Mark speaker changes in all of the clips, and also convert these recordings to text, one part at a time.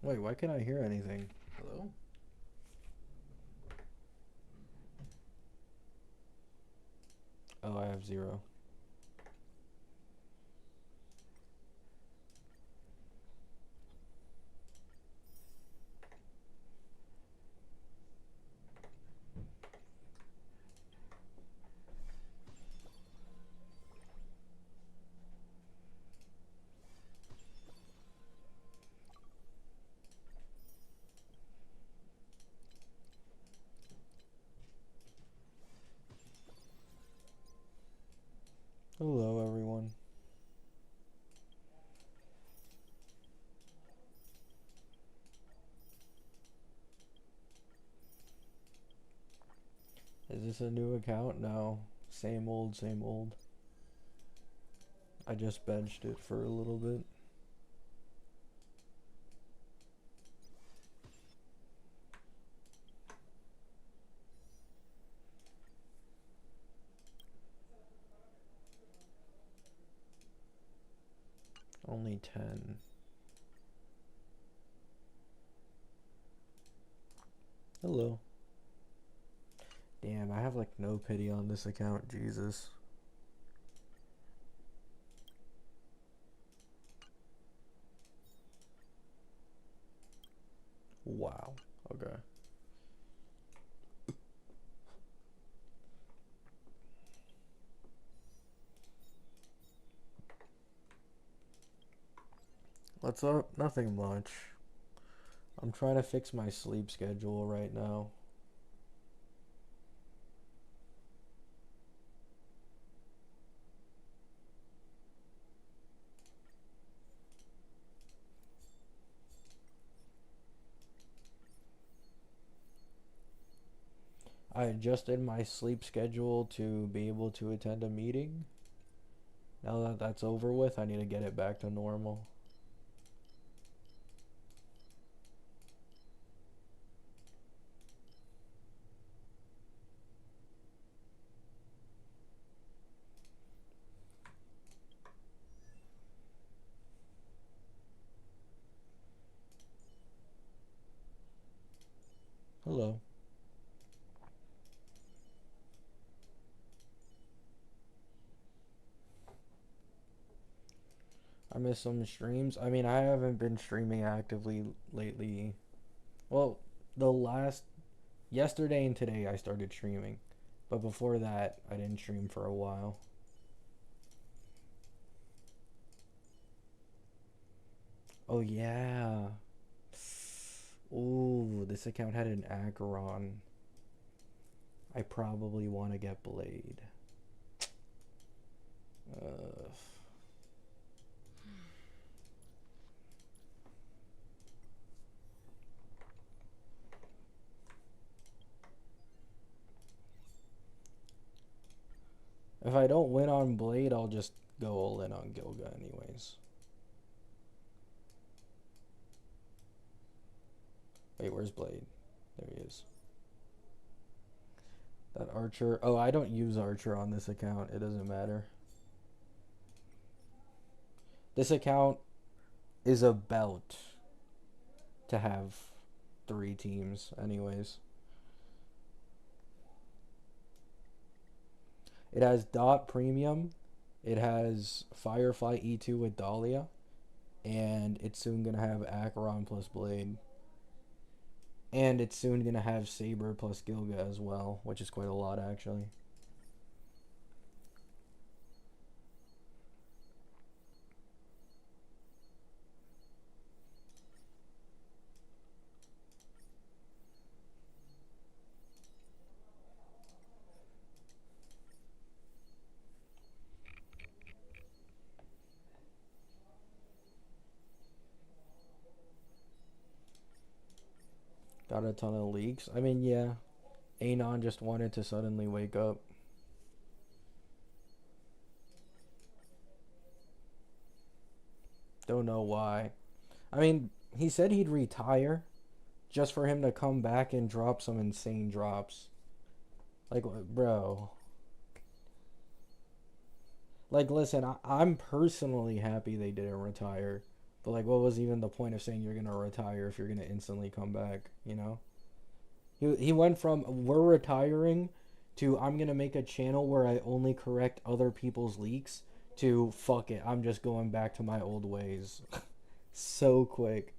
Speaker 1: Wait, why can't I hear anything?
Speaker 2: Hello?
Speaker 1: Oh, I have zero. Hello, everyone. Is this a new account? No. Same old, same old. I just benched it for a little bit. Only 10. Hello. Damn, I have like no pity on this account, Jesus. Wow. Okay. What's up? Nothing much. I'm trying to fix my sleep schedule right now. I adjusted my sleep schedule to be able to attend a meeting. Now that that's over with, I need to get it back to normal. Hello. I miss some streams. I mean, I haven't been streaming actively lately. Well, the last yesterday and today I started streaming. But before that, I didn't stream for a while. Oh yeah. Ooh, this account had an Acheron. I probably want to get Blade. Uh, if I don't win on Blade, I'll just go all in on Gilga anyways. Wait, where's Blade? There he is. That Archer. Oh, I don't use Archer on this account. It doesn't matter. This account is about to have 3 teams, anyways. It has Dot Premium. It has Firefly E2 with Dahlia. And it's soon going to have Acheron plus Blade. And it's soon going to have Saber plus Gilga as well, which is quite a lot, actually. Got a ton of leaks. I mean, yeah. Anon just wanted to suddenly wake up. Don't know why. I mean, he said he'd retire just for him to come back and drop some insane drops. Like, bro. Like, listen, I'm personally happy they didn't retire. But like, what was even the point of saying you're gonna retire if you're gonna instantly come back? You know, he went from we're retiring to I'm gonna make a channel where I only correct other people's leaks to fuck it, I'm just going back to my old ways. So quick.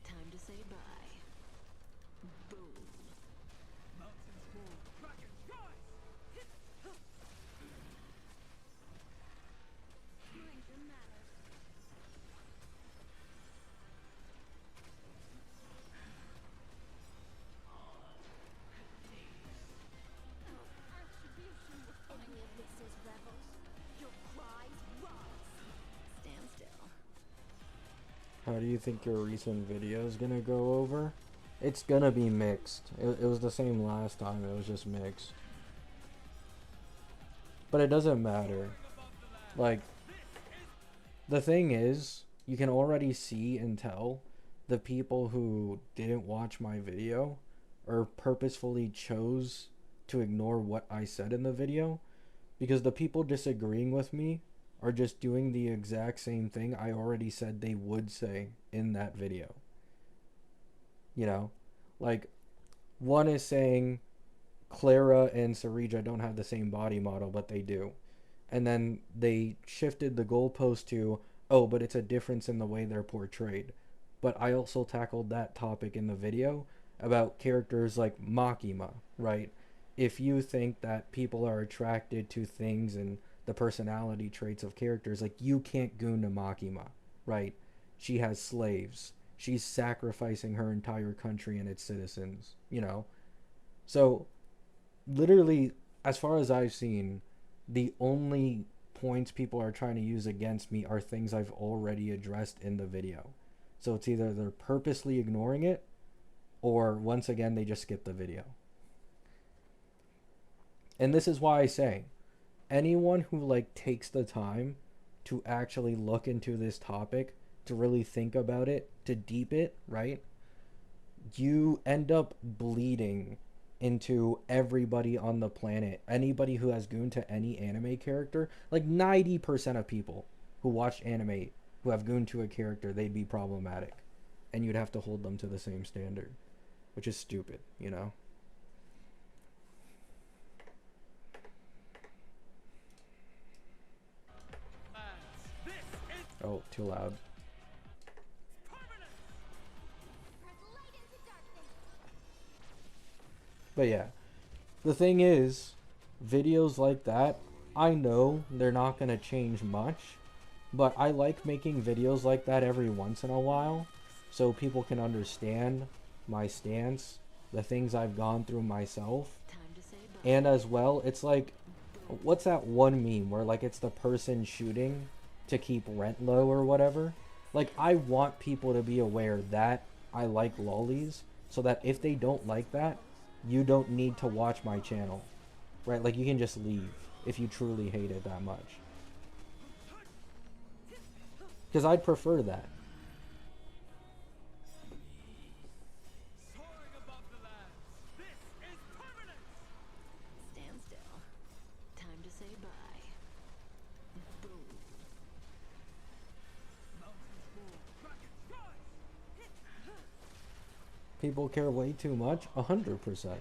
Speaker 2: Time to say bye. Boom. Mountains fall, dragons rise! Mind your manners. Attribution will find any of this is rebels. Your cries rise. Stand still.
Speaker 1: How do you think your recent video is gonna go over? It's gonna be mixed. It was the same last time, it was just mixed. But it doesn't matter. Like, the thing is, you can already see and tell the people who didn't watch my video or purposefully chose to ignore what I said in the video, because the people disagreeing with me are just doing the exact same thing I already said they would say in that video. You know, like, one is saying Clara and Sarija don't have the same body model, but they do. And then they shifted the goalpost to, oh, but it's a difference in the way they're portrayed. But I also tackled that topic in the video about characters like Makima, right? If you think that people are attracted to things and the personality traits of characters, like, you can't goon to Makima, right? She has slaves. She's sacrificing her entire country and its citizens, you know? So, literally, as far as I've seen, the only points people are trying to use against me are things I've already addressed in the video. So it's either they're purposely ignoring it, or once again, they just skip the video. And this is why I say, anyone who like takes the time to actually look into this topic, to really think about it, to deep it, right? You end up bleeding into everybody on the planet. Anybody who has gooned to any anime character, like 90% of people who watch anime who have gooned to a character, they'd be problematic. And you'd have to hold them to the same standard, which is stupid, you know? Oh, too loud. But yeah, the thing is, videos like that, I know they're not going to change much, but I like making videos like that every once in a while so people can understand my stance, the things I've gone through myself. And as well, it's like, what's that one meme where like it's the person shooting to keep rent low or whatever? Like, I want people to be aware that I like lolis, so that if they don't like that, you don't need to watch my channel, right? Like, you can just leave if you truly hate it that much. Because I'd prefer that.
Speaker 2: Stand still. Time to say bye. Boom.
Speaker 1: People care way too much. 100%.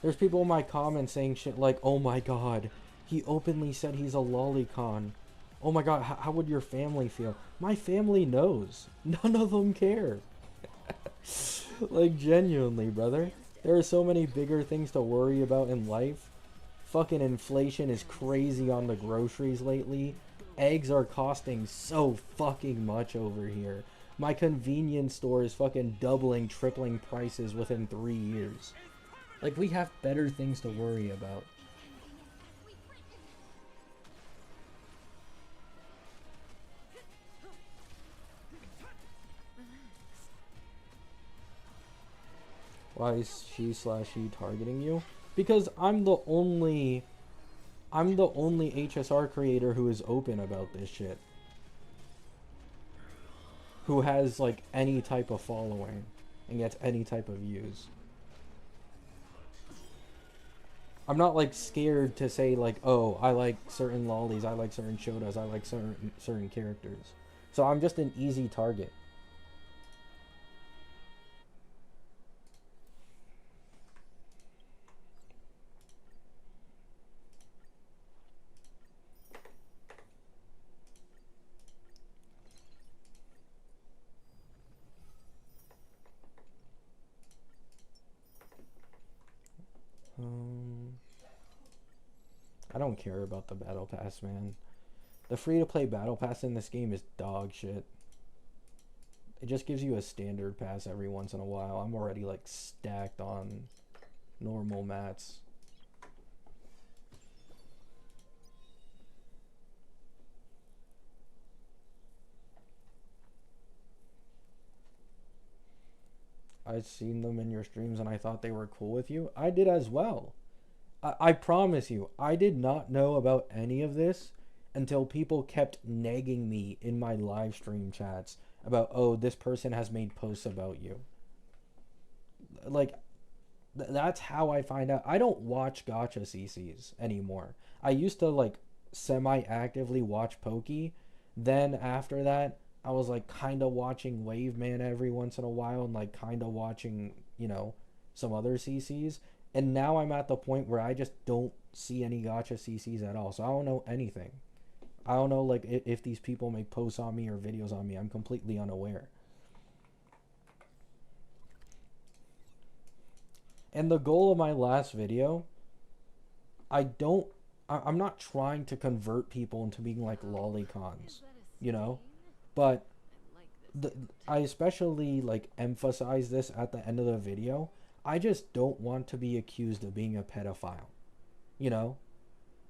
Speaker 1: There's people in my comments saying shit like, oh my god, he openly said he's a lolicon. Oh my god, how would your family feel? My family knows. None of them care. Like, genuinely, brother. There are so many bigger things to worry about in life. Fucking inflation is crazy on the groceries lately. Eggs are costing so fucking much over here. My convenience store is fucking doubling, tripling prices within 3 years. Like, we have better things to worry about. Why is she/he targeting you? Because I'm the only HSR creator who is open about this shit. Who has like any type of following and gets any type of views. I'm not like scared to say like, oh, I like certain lolis, I like certain shotas, I like certain characters. So I'm just an easy target. I don't care about the battle pass, man. The free-to-play battle pass in this game is dog shit. It just gives you a standard pass every once in a while. I'm already like stacked on normal mats. I've seen them in your streams and I thought they were cool with you. I did as well. I promise you, I did not know about any of this until people kept nagging me in my live stream chats about, oh, this person has made posts about you. Like, that's how I find out. I don't watch gacha CCs anymore. I used to, like, semi-actively watch Pokey. Then after that, I was, like, kind of watching Wave Man every once in a while and, like, kind of watching, some other CCs. And now I'm at the point where I just don't see any gacha CCs at all. So I don't know anything. I don't know like if these people make posts on me or videos on me. I'm completely unaware. And the goal of my last video, I don't I'm not trying to convert people into being like lolicons, you know? But the, I especially like emphasize this at the end of the video. I just don't want to be accused of being a pedophile. You know?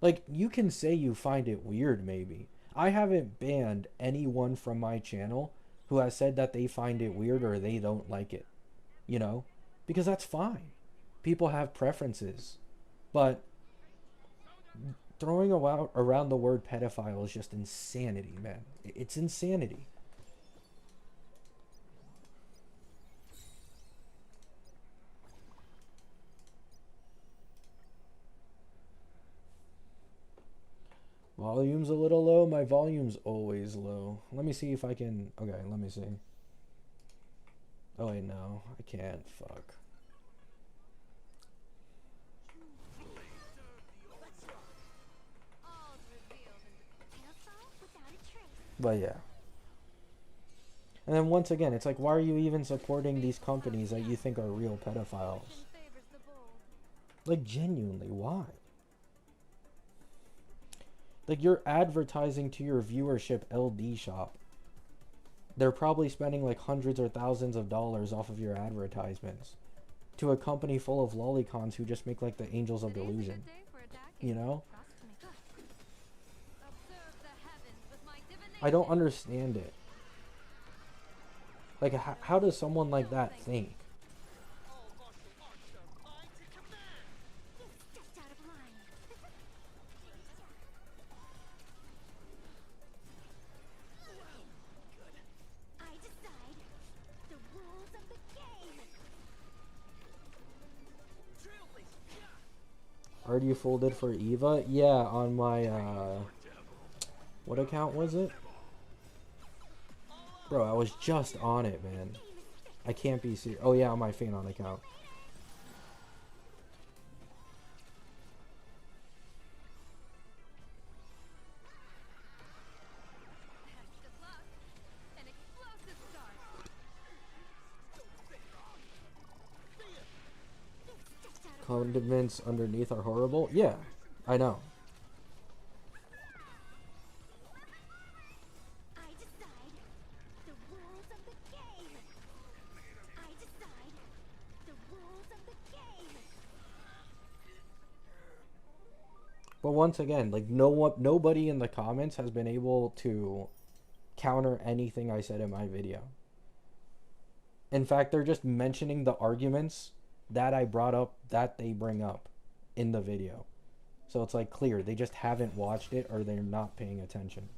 Speaker 1: Like, you can say you find it weird, maybe. I haven't banned anyone from my channel who has said that they find it weird or they don't like it. You know? Because that's fine. People have preferences. But throwing around the word pedophile is just insanity, man. It's insanity. Volume's a little low. My volume's always low. Let me see if I can... Okay, let me see. Oh, wait, no. I can't. Fuck. But yeah. And then once again, it's like, why are you even supporting these companies that you think are real pedophiles? Like, genuinely, why? Like, you're advertising to your viewership LD shop. They're probably spending like hundreds or thousands of dollars off of your advertisements to a company full of lolicons who just make like the Angels of Delusion. You know? I don't understand it. Like, how does someone like that think? Already folded for Eva? Yeah, on my, what account was it? Bro, I was just on it, man. I can't be serious. Oh yeah, on my Phanon account. condiments underneath are horrible. Yeah, I know.
Speaker 2: I decide the rules of the game. I decide the rules of the game.
Speaker 1: But once again, like nobody in the comments has been able to counter anything I said in my video. In fact, they're just mentioning the arguments that I brought up that they bring up in the video. So it's like clear they just haven't watched it or they're not paying attention.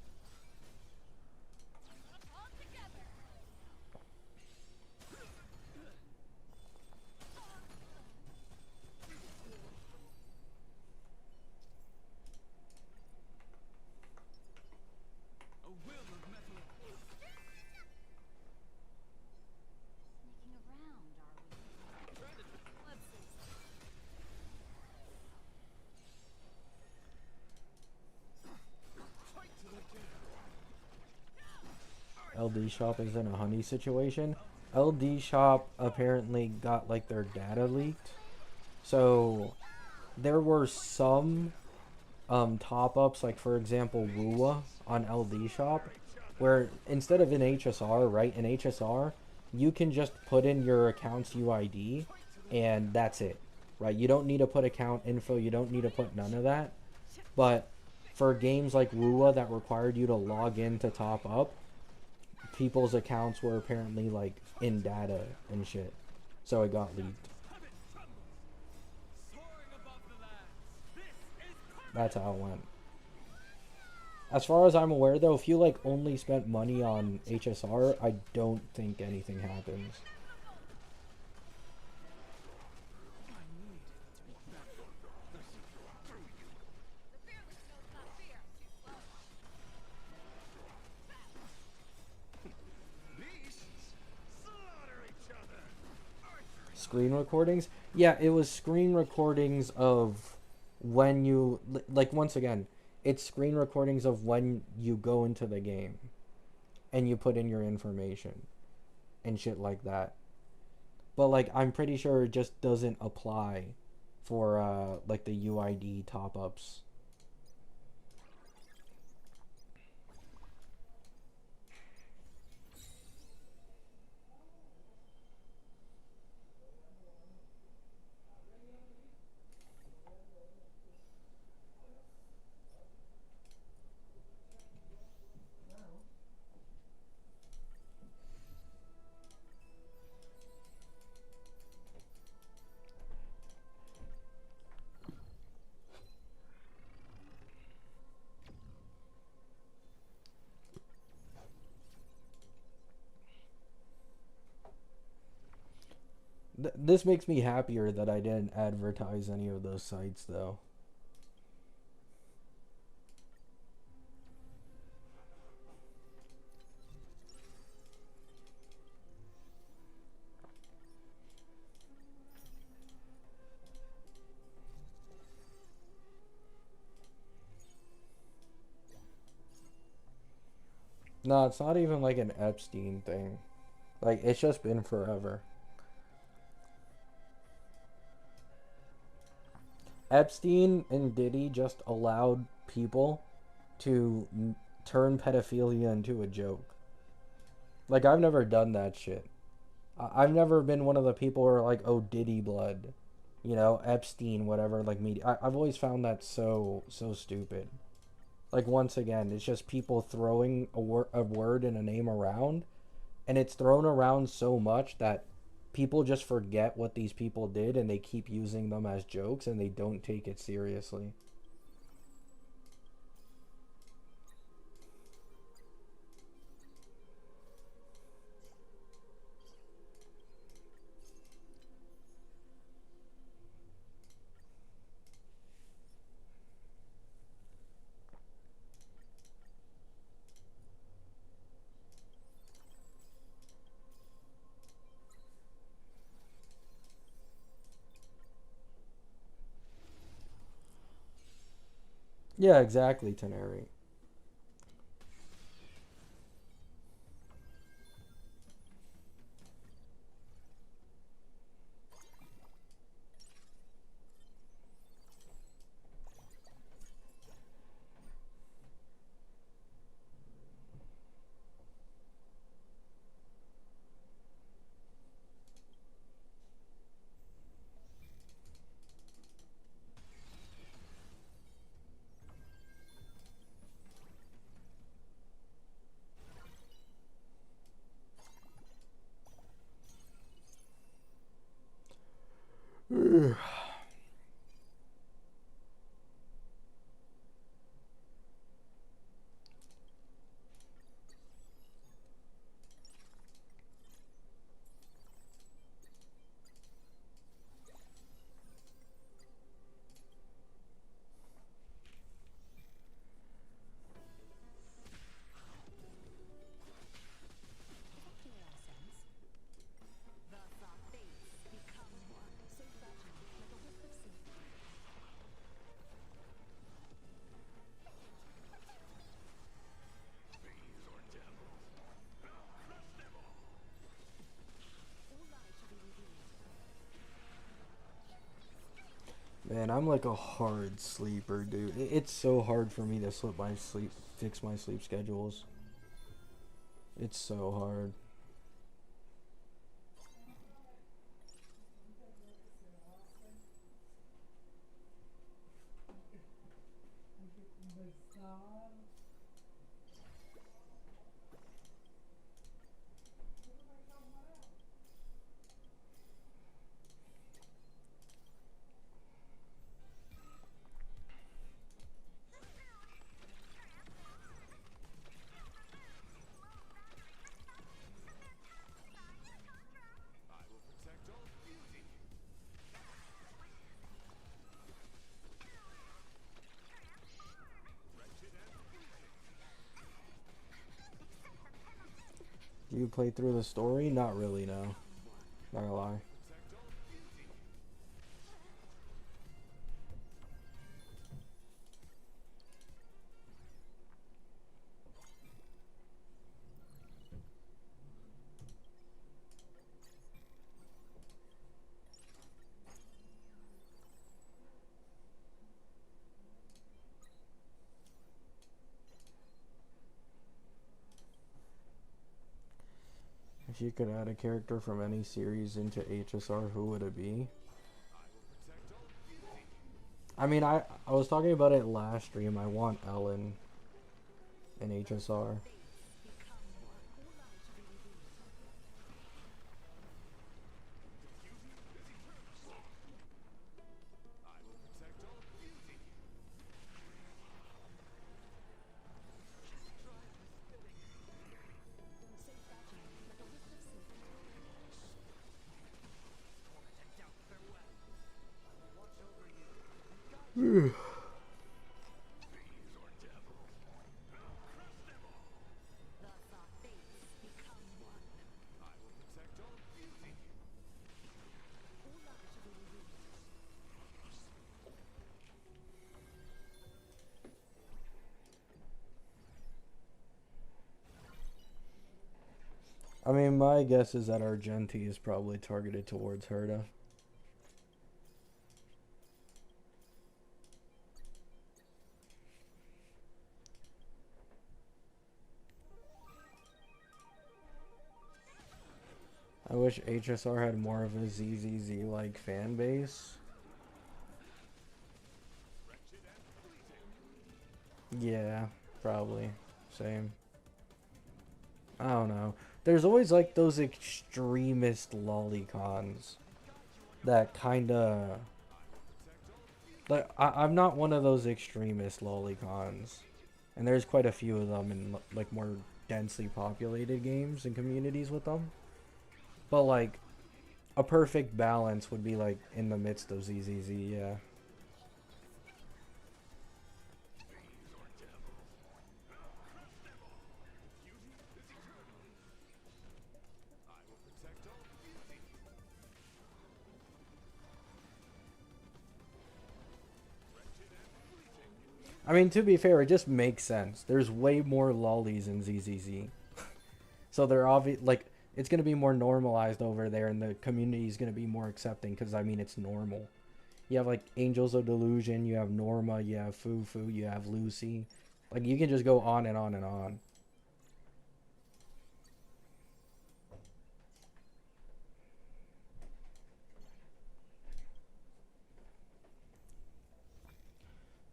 Speaker 2: Sneaking around, are we? Let's see.
Speaker 1: LD Shop is in a honey situation. LD Shop apparently got like their data leaked. So there were some top ups, like for example Rua on LD Shop, where instead of an HSR, right, in HSR, you can just put in your account's UID and that's it. Right? You don't need to put account info, you don't need to put none of that. But for games like Rua that required you to log in to top up, people's accounts were apparently like in data and shit. So it got leaked. That's how it went. As far as I'm aware though, if you like only spent money on HSR, I don't think anything happens. Screen recordings? Yeah, it was screen recordings of when you like once again, it's screen recordings of when you go into the game and you put in your information and shit like that. But like I'm pretty sure it just doesn't apply for like the UID top ups. This makes me happier that I didn't advertise any of those sites though. No, it's not even like an Epstein thing. Like it's just been forever. Epstein and Diddy just allowed people to turn pedophilia into a joke. Like I've never done that shit. I've never been one of the people who are like, oh, Diddy blood, you know, Epstein, whatever. Like media, I've always found that so stupid. Like once again, it's just people throwing a word and a name around, and it's thrown around so much that people just forget what these people did and they keep using them as jokes and they don't take it seriously. Yeah, exactly, Teneri. Man, I'm like a hard sleeper, dude. It's so hard for me to fix my sleep schedules. It's so hard. Do you play through the story? Not really, no. Not gonna lie. If you could add a character from any series into HSR, who would it be? I mean, I was talking about it last stream. I want Ellen in HSR. I mean, my guess is that Argenti is probably targeted towards Herta. I wish HSR had more of a ZZZ-like fan base. Yeah, probably. Same. I don't know. There's always like those extremist lolicons that kinda... Like, I'm not one of those extremist lolicons. And there's quite a few of them in like more densely populated games and communities with them. But like, a perfect balance would be like in the midst of ZZZ, yeah. I mean, to be fair, it just makes sense. There's way more lollies in ZZZ. So they're obvious, like, it's going to be more normalized over there, and the community is going to be more accepting because, I mean, it's normal. You have, like, Angels of Delusion, you have Norma, you have Fufu, you have Lucy. Like, you can just go on and on and on.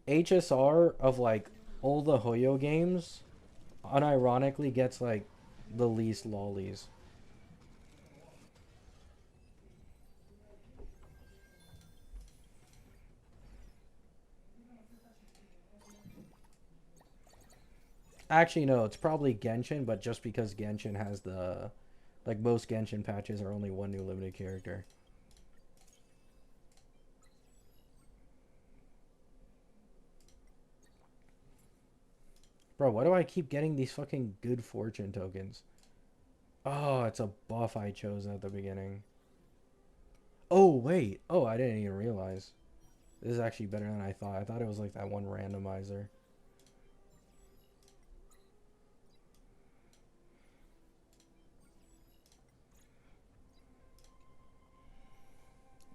Speaker 1: HSR of, like, all the Hoyo games, unironically gets, like, the least lollies. Actually, no, it's probably Genshin, but just because Genshin has the... Like, most Genshin patches are only one new limited character. Bro, why do I keep getting these fucking good fortune tokens? Oh, it's a buff I chose at the beginning. Oh, wait. Oh, I didn't even realize. This is actually better than I thought. I thought it was like that one randomizer.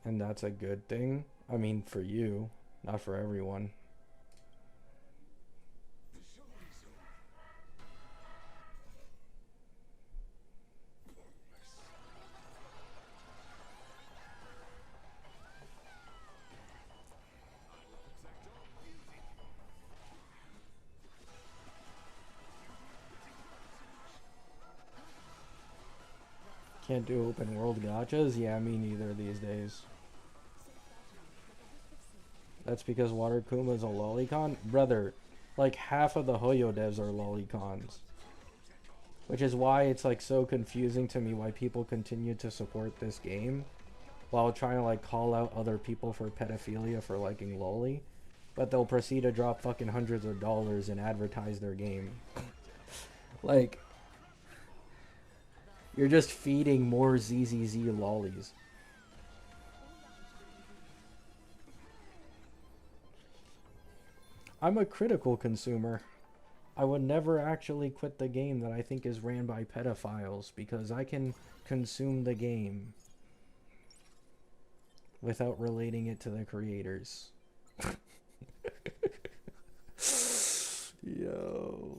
Speaker 1: And that's a good thing. I mean, for you, not for everyone. Can't do open world gachas? Yeah, me neither these days. That's because Water Kuma is a lolicon? Brother, like half of the Hoyo devs are lolicons. Which is why it's like so confusing to me why people continue to support this game while trying to like call out other people for pedophilia for liking loli. But they'll proceed to drop fucking hundreds of dollars and advertise their game. Like, you're just feeding more ZZZ lollies. I'm a critical consumer. I would never actually quit the game that I think is ran by pedophiles because I can consume the game without relating it to the creators. Yo.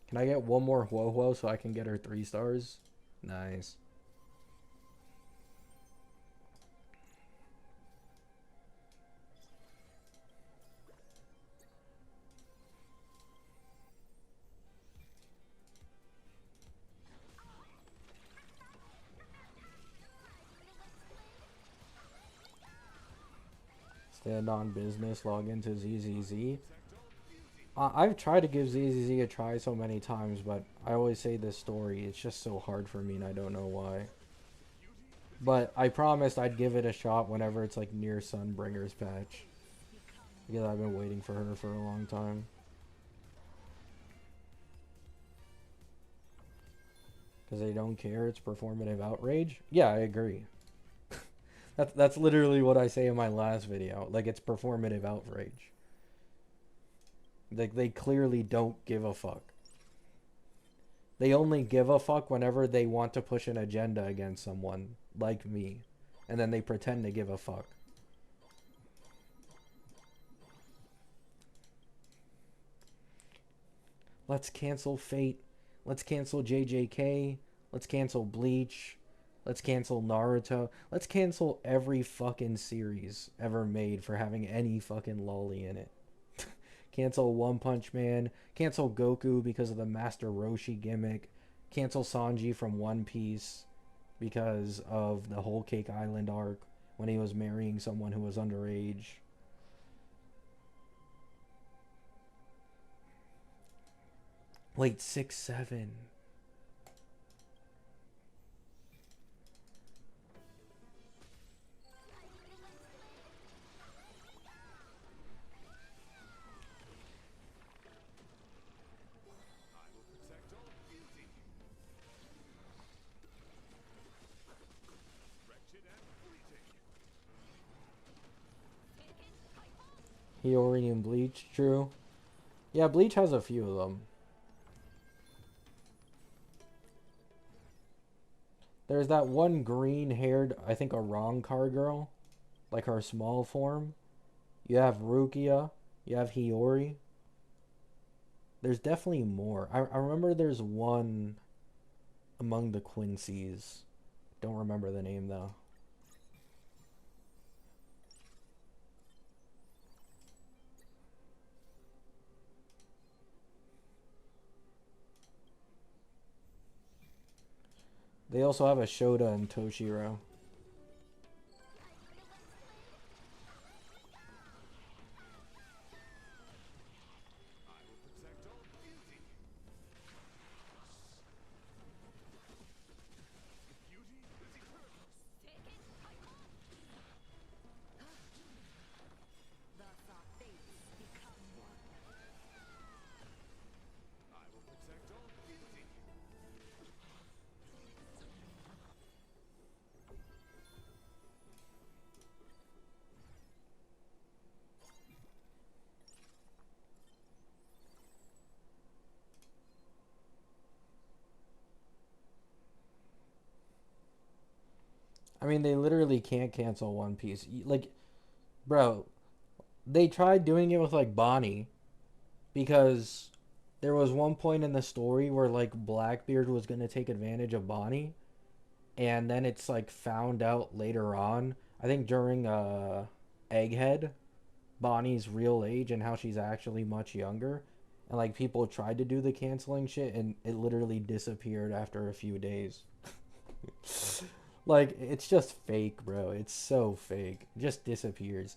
Speaker 1: Can I get one more Huo Huo so I can get her 3 stars? Nice. Stand on business, log into ZZZ. I've tried to give ZZZ a try so many times, but I always say this story. It's just so hard for me and I don't know why. But I promised I'd give it a shot whenever it's like near Sunbringer's patch. Because I've been waiting for her for a long time. Because they don't care, it's performative outrage? Yeah, I agree. That's literally what I say in my last video. Like, it's performative outrage. Like, they clearly don't give a fuck. They only give a fuck whenever they want to push an agenda against someone, like me. And then they pretend to give a fuck. Let's cancel Fate. Let's cancel JJK. Let's cancel Bleach. Let's cancel Naruto. Let's cancel every fucking series ever made for having any fucking loli in it. Cancel One Punch Man. Cancel Goku because of the Master Roshi gimmick. Cancel Sanji from One Piece because of the Whole Cake Island arc when he was marrying someone who was underage. Wait, 6-7. Hiyori and Bleach, true. Yeah, Bleach has a few of them. There's that one green-haired, I think a wrong car girl. Like her small form. You have Rukia. You have Hiyori. There's definitely more. I remember there's one among the Quincy's. Don't remember the name though. They also have a Shota and Toshiro. I mean, they literally can't cancel One Piece. Like, bro, they tried doing it with like Bonnie because there was one point in the story where like Blackbeard was gonna take advantage of Bonnie, and then it's like found out later on. I think during Egghead, Bonnie's real age and how she's actually much younger. And like people tried to do the canceling shit and it literally disappeared after a few days. Like it's just fake, bro. It's so fake. It just disappears.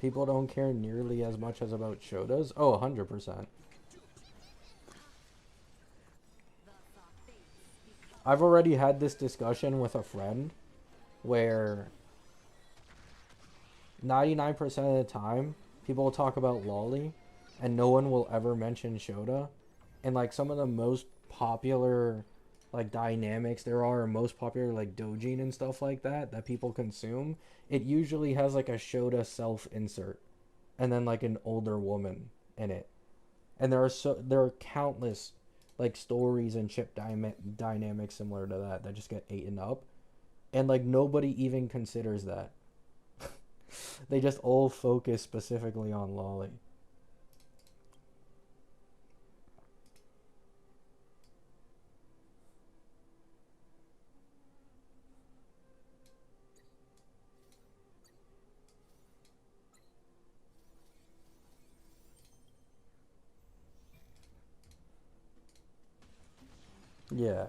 Speaker 1: People don't care nearly as much as about Shotas. Oh, 100%. I've already had this discussion with a friend where 99% of the time people will talk about loli and no one will ever mention Shota. And like some of the most popular like dynamics there are, most popular like dojin and stuff like that people consume, it usually has like a Shota self insert and then like an older woman in it. And there are countless like stories and dynamics similar to that just get eaten up, and like nobody even considers that. They just all focus specifically on loli. Yeah,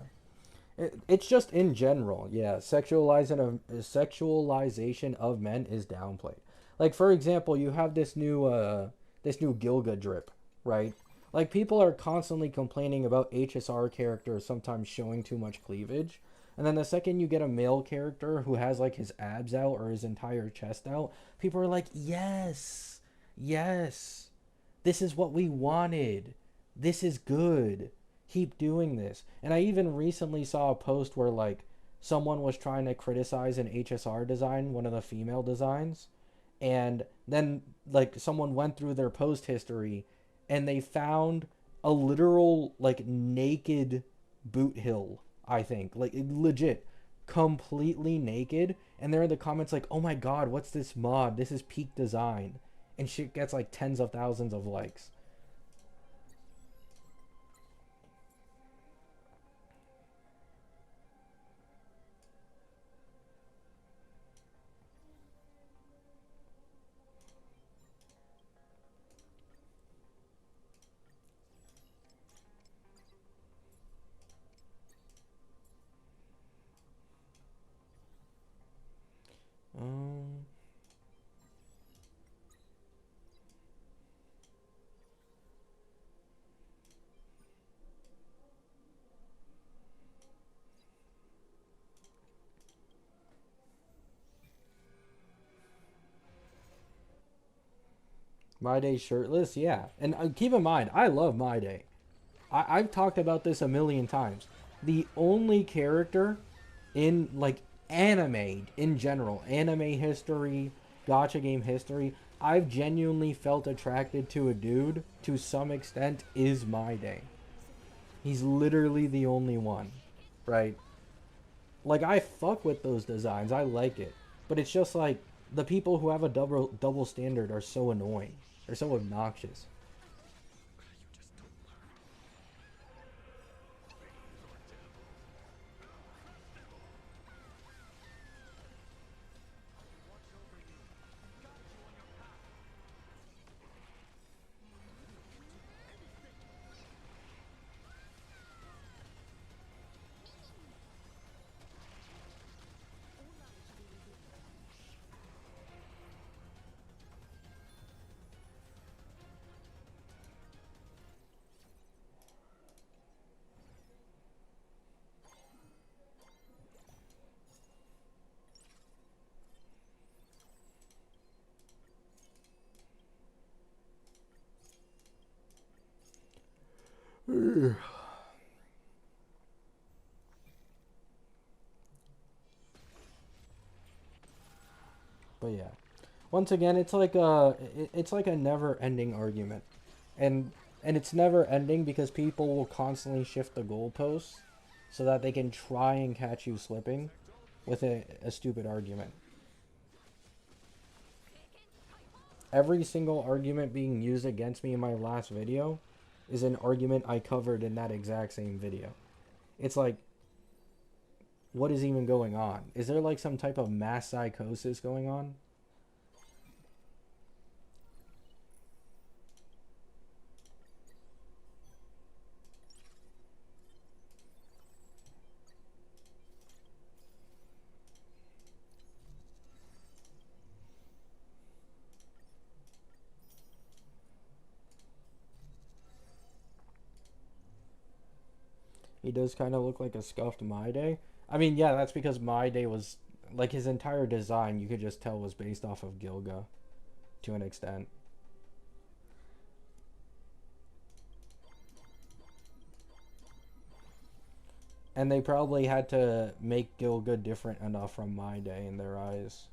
Speaker 1: it's just in general. Yeah, sexualization of men is downplayed. Like for example, you have this new Gilga drip, right? Like people are constantly complaining about HSR characters sometimes showing too much cleavage. And then the second you get a male character who has like his abs out or his entire chest out, people are like, "Yes. Yes. This is what we wanted. This is good. Keep doing this." And I even recently saw a post where like someone was trying to criticize an HSR design, one of the female designs, and then like someone went through their post history and they found a literal like naked boot hill, I think. Like legit completely naked, and there are the comments like, "Oh my god, what's this mod? This is peak design." And shit gets like tens of thousands of likes. Um, My Day shirtless, yeah. And keep in mind, I love My Day. I've talked about this a million times. The only character in like anime in general, anime history, gotcha game history, I've genuinely felt attracted to a dude to some extent is My Day. He's literally the only one, right? Like I fuck with those designs. I like it. But it's just like the people who have a double standard are so annoying. They're so obnoxious. But yeah, once again, it's like a never-ending argument, and it's never ending because people will constantly shift the goalposts so that they can try and catch you slipping with a stupid argument. Every single argument being used against me in my last video is an argument I covered in that exact same video. It's like, what is even going on? Is there like some type of mass psychosis going on? He does kind of look like a scuffed My Day. I mean, yeah, that's because My Day was like his entire design. You could just tell was based off of Gilga to an extent. And they probably had to make Gilga different enough from My Day in their eyes.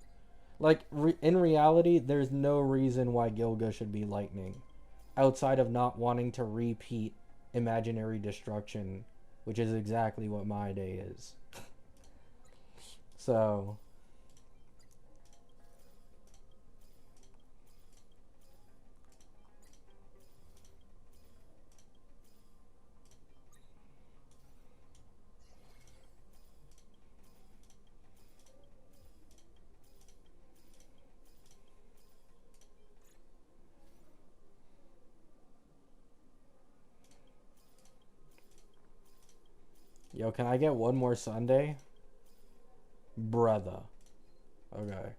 Speaker 1: Like in reality, there's no reason why Gilga should be lightning, outside of not wanting to repeat imaginary destruction, which is exactly what My Day is. So yo, can I get one more Sunday? Brother. Okay.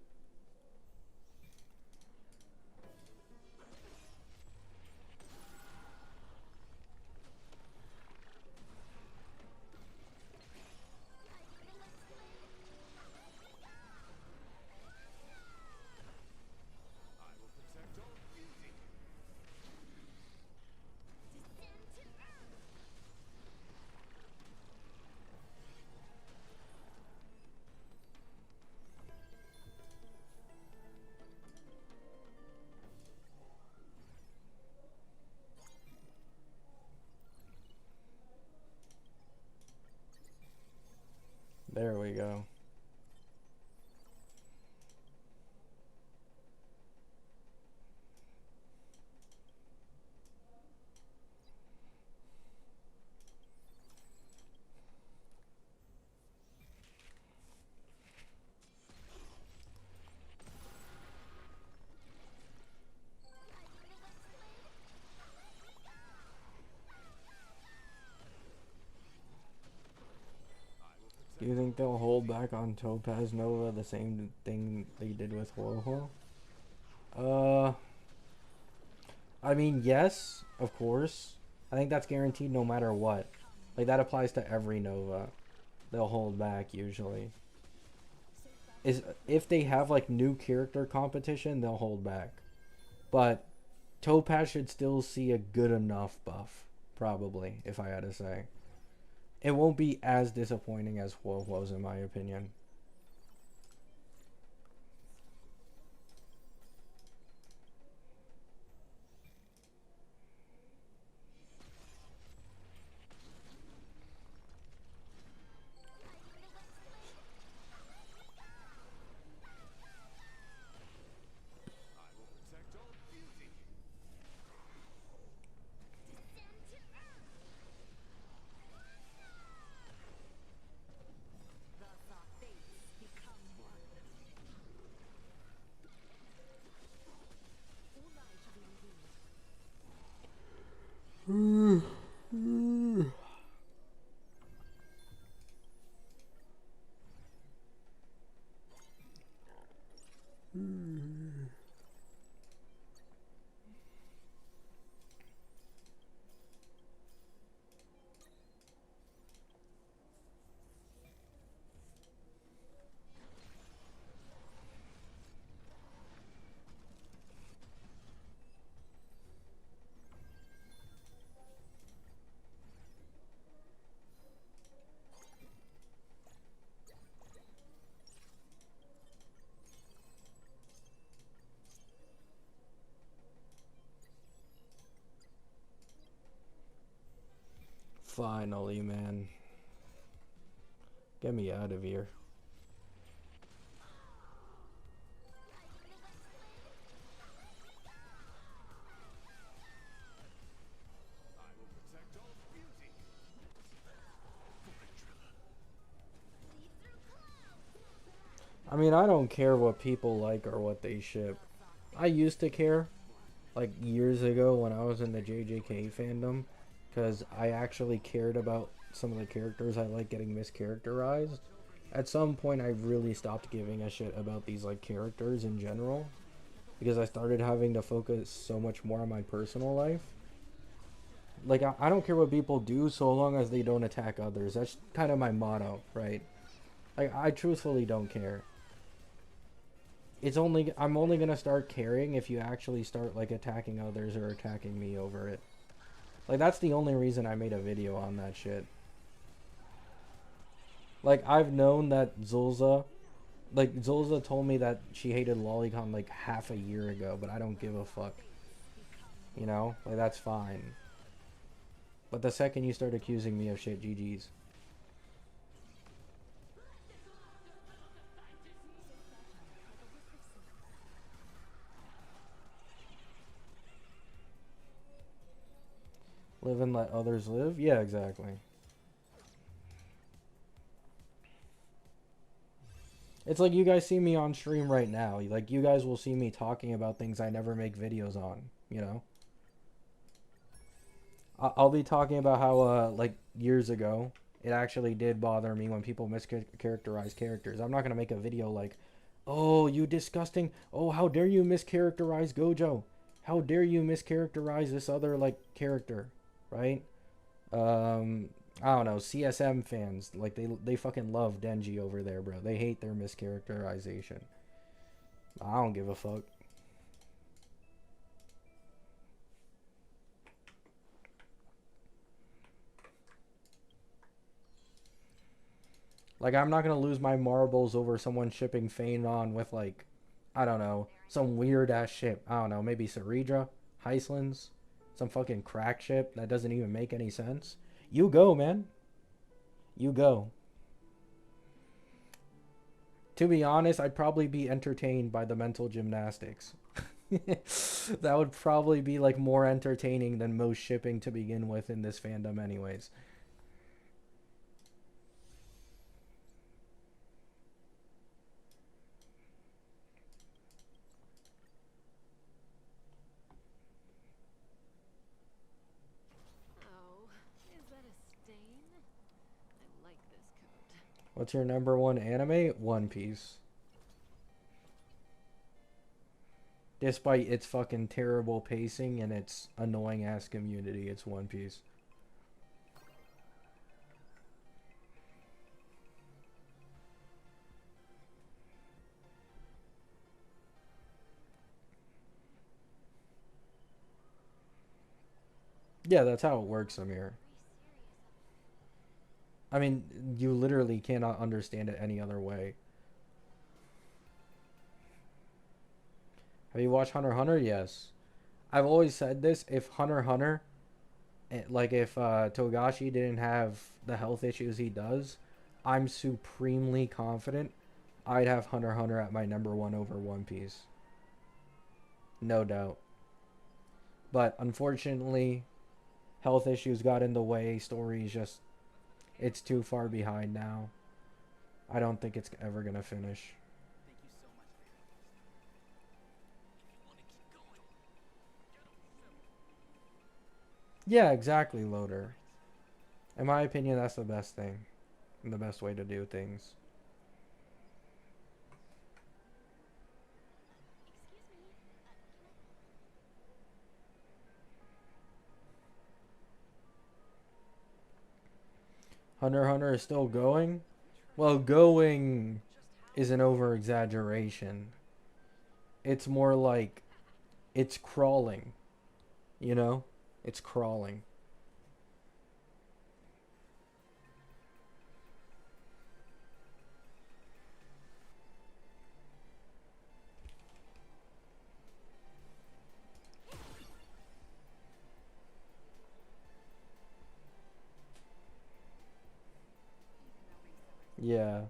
Speaker 1: There we go. Do you think they'll hold back on Topaz Nova the same thing they did with Ho? Uh, I mean, yes, of course. I think that's guaranteed no matter what. Like, that applies to every Nova. They'll hold back, usually. Is if they have, like, new character competition, they'll hold back. But Topaz should still see a good enough buff, probably, if I had to say. It won't be as disappointing as Huo was, in my opinion. Finally, man. Get me out of here. I mean, I don't care what people like or what they ship. I used to care, like years ago when I was in the JJK fandom, because I actually cared about some of the characters I like getting mischaracterized. At some point, I really stopped giving a shit about these like characters in general, because I started having to focus so much more on my personal life. Like, I don't care what people do so long as they don't attack others. That's kind of my motto, right? Like, I truthfully don't care. I'm only gonna start caring if you actually start like attacking others or attacking me over it. Like, that's the only reason I made a video on that shit. Like, I've known that Zulza told me that she hated lolicon like half a year ago, but I don't give a fuck. You know, like, that's fine. But the second you start accusing me of shit, GG's. Live and let others live? Yeah, exactly. It's like you guys see me on stream right now. Like, you guys will see me talking about things I never make videos on, you know? I'll be talking about how, like, years ago, it actually did bother me when people mischaracterize characters. I'm not going to make a video like, oh, you disgusting. Oh, how dare you mischaracterize Gojo? How dare you mischaracterize this other, like, character, right? I don't know, CSM fans, like, they fucking love Denji over there, bro. They hate their mischaracterization. I don't give a fuck. Like, I'm not gonna lose my marbles over someone shipping Fane on with, like, I don't know, some weird ass ship. I don't know, maybe Ceredra, Heislands, some fucking crack ship that doesn't even make any sense. You go, man. You go. To be honest, I'd probably be entertained by the mental gymnastics. That would probably be like more entertaining than most shipping to begin with in this fandom, anyways.
Speaker 2: Oh, is that a stain? I like this coat.
Speaker 1: What's your number one anime? One Piece. Despite its fucking terrible pacing and its annoying ass community, it's One Piece. Yeah, that's how it works, Amir. I mean, you literally cannot understand it any other way. Have you watched Hunter x Hunter? Yes. I've always said this. If Hunter x Hunter, like if Togashi didn't have the health issues he does, I'm supremely confident I'd have Hunter x Hunter at my number one over One Piece. No doubt. But unfortunately, health issues got in the way. Story's just, it's too far behind now. I don't think it's ever going to finish. Yeah, exactly, Loader. In my opinion, that's the best thing. And the best way to do things. Hunter x Hunter is still going? Well, going is an over exaggeration. It's more like it's crawling, you know? It's crawling. Yeah.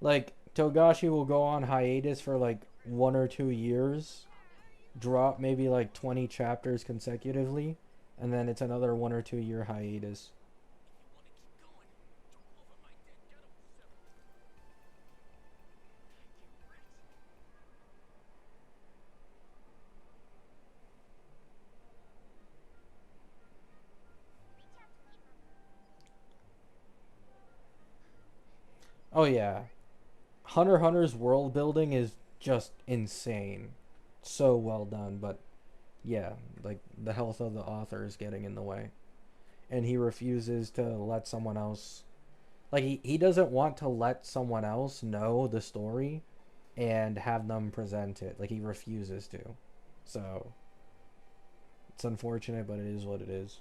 Speaker 1: Like Togashi will go on hiatus for like 1 or 2 years, drop maybe like 20 chapters consecutively, and then it's another 1 or 2 year hiatus. Oh yeah. Hunter x Hunter's world building is just insane. So well done, but yeah, like the health of the author is getting in the way. And he refuses to let someone else, like he doesn't want to let someone else know the story and have them present it. Like he refuses to. So it's unfortunate, but it is what it is.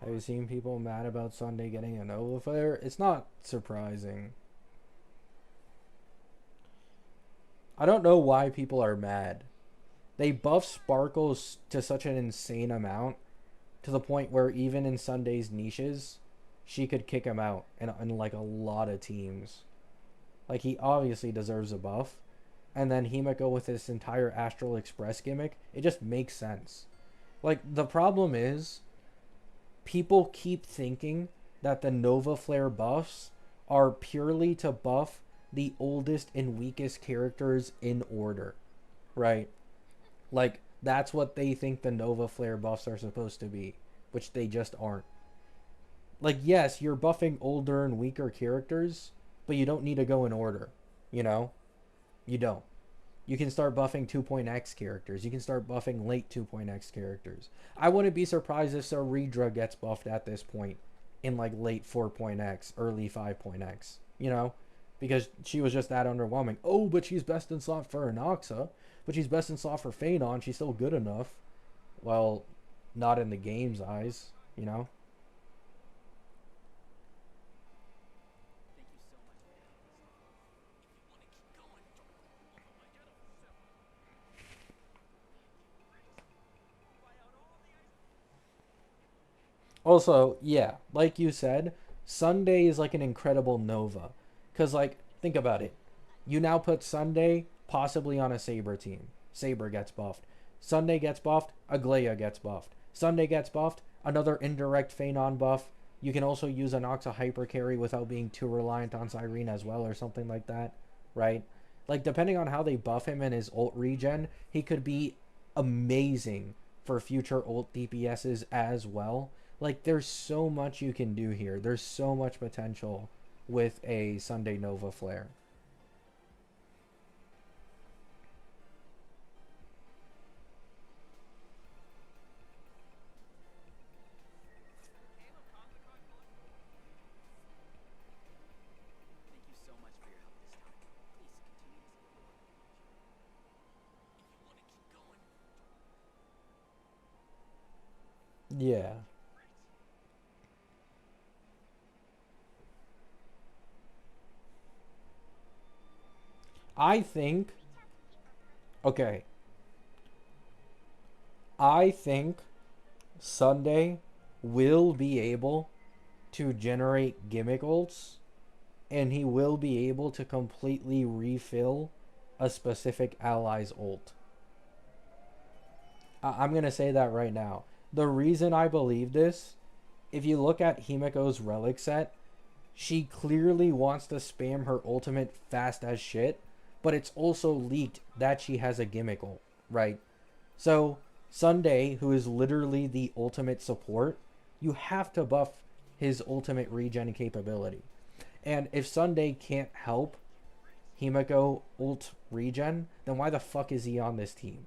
Speaker 1: Have you seen people mad about Sunday getting a Nova Flare? It's not surprising. I don't know why people are mad. They buff Sparkles to such an insane amount to the point where even in Sunday's niches, she could kick him out in like a lot of teams. Like he obviously deserves a buff. And then Himiko with this entire Astral Express gimmick, it just makes sense. Like the problem is people keep thinking that the Nova Flare buffs are purely to buff the oldest and weakest characters in order, right? Like that's what they think the Nova Flare buffs are supposed to be, which they just aren't. Like yes, you're buffing older and weaker characters, but you don't need to go in order, you know? You don't. You can start buffing 2.x characters. You can start buffing late 2.x characters. I wouldn't be surprised if Saridra gets buffed at this point in like late 4.x, early 5.x, you know? Because she was just that underwhelming. Oh, but she's best in slot for Inoxa. But she's best in slot for Phaedon. She's still good enough. Well, not in the game's eyes, you know? Also, yeah, like you said, Sunday is like an incredible Nova. Because, like, think about it. You now put Sunday possibly on a Saber team. Saber gets buffed. Sunday gets buffed, Aglaia gets buffed. Sunday gets buffed, another indirect Phanon buff. You can also use a Noxa Hyper Carry without being too reliant on Cyrene as well, or something like that, right? Like, depending on how they buff him and his ult regen, he could be amazing for future ult DPSs as well. Like, there's so much you can do here. There's so much potential with a Sunday Nova Flare. Yeah. I think, okay, I think Sunday will be able to generate gimmick ults and he will be able to completely refill a specific ally's ult. I'm going to say that right now. The reason I believe this, if you look at Himiko's relic set, she clearly wants to spam her ultimate fast as shit, but it's also leaked that she has a gimmick ult, right? So, Sunday, who is literally the ultimate support, you have to buff his ultimate regen capability. And if Sunday can't help Himiko ult regen, then why the fuck is he on this team?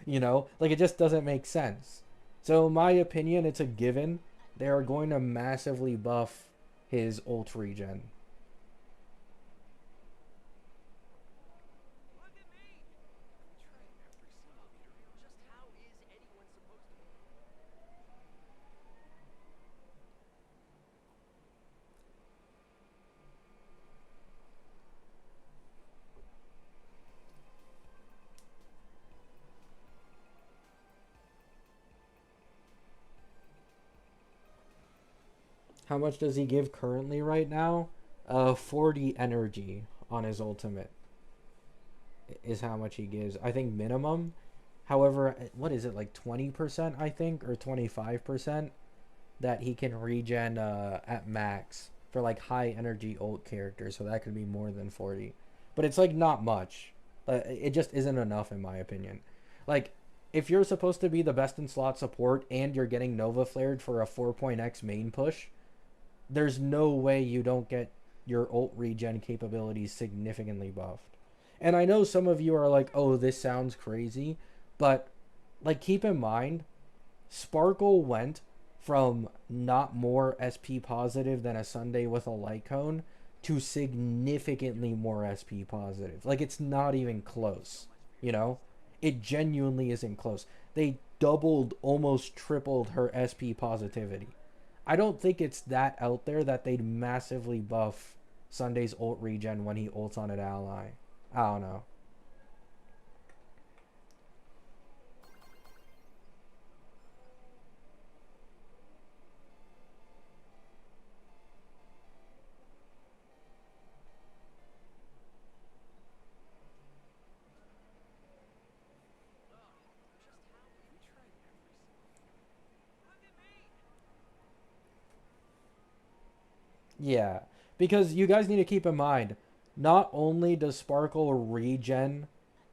Speaker 1: You know? Like, it just doesn't make sense. So, in my opinion, it's a given. They are going to massively buff his ult regen. How much does he give currently right now? 40 energy on his ultimate is how much he gives. I think minimum. However, what is it, like 20%, I think, or 25% that he can regen at max for like high energy ult characters, so that could be more than 40. But it's like not much. It just isn't enough in my opinion. Like if you're supposed to be the best in slot support and you're getting Nova flared for a 4.x main push, there's no way you don't get your ult regen capabilities significantly buffed. And I know some of you are like, "Oh, this sounds crazy," but like keep in mind Sparkle went from not more SP positive than a Sunday with a light cone to significantly more SP positive. Like it's not even close, you know? It genuinely isn't close. They doubled, almost tripled her SP positivity. I don't think it's that out there that they'd massively buff Sunday's ult regen when he ults on an ally. I don't know. Yeah, because you guys need to keep in mind, not only does Sparkle regen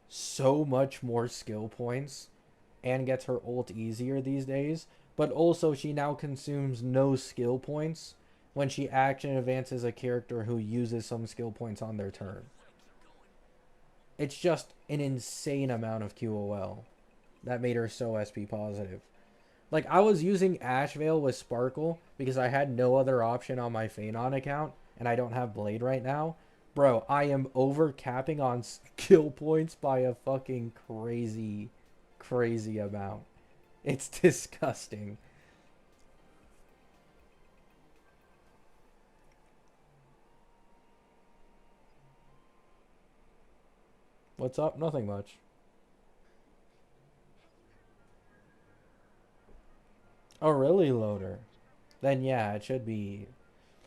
Speaker 1: so much more skill points and gets her ult easier these days, but also she now consumes no skill points when she action advances a character who uses some skill points on their turn. It's just an insane amount of QOL that made her so SP positive. Like I was using Ashvale with Sparkle because I had no other option on my Phanon account and I don't have Blade right now. Bro, I am over capping on skill points by a fucking crazy, crazy amount. It's disgusting. What's up? Nothing much. Oh, really, Loader? Then yeah, it should be.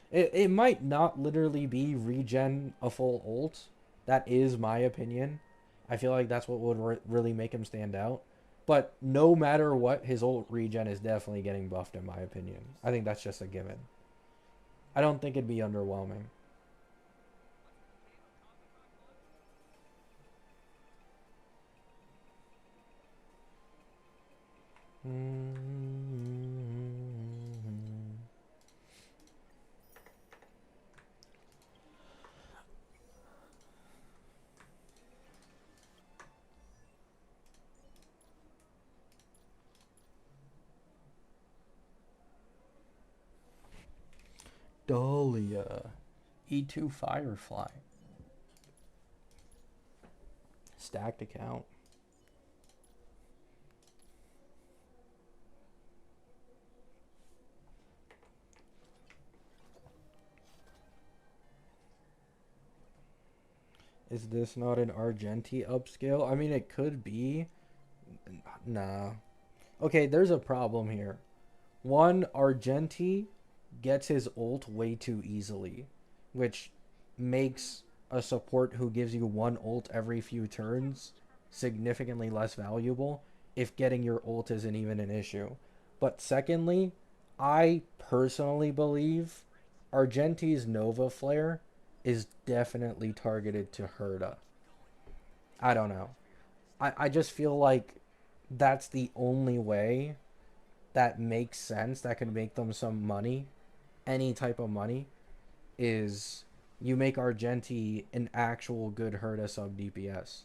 Speaker 1: It might not literally be regen a full ult. That is my opinion. I feel like that's what would really make him stand out. But no matter what, his ult regen is definitely getting buffed in my opinion. I think that's just a given. I don't think it'd be underwhelming. Dahlia. E2 Firefly. Stacked account. Is this not an Argenti upscale? I mean, it could be. Nah. Okay, there's a problem here. One, Argenti gets his ult way too easily, which makes a support who gives you one ult every few turns significantly less valuable if getting your ult isn't even an issue. But secondly, I personally believe Argenti's Nova Flare is definitely targeted to Herda. I don't know. I just feel like that's the only way that makes sense, that can make them some money, any type of money, is you make Argenti an actual good Herda sub DPS.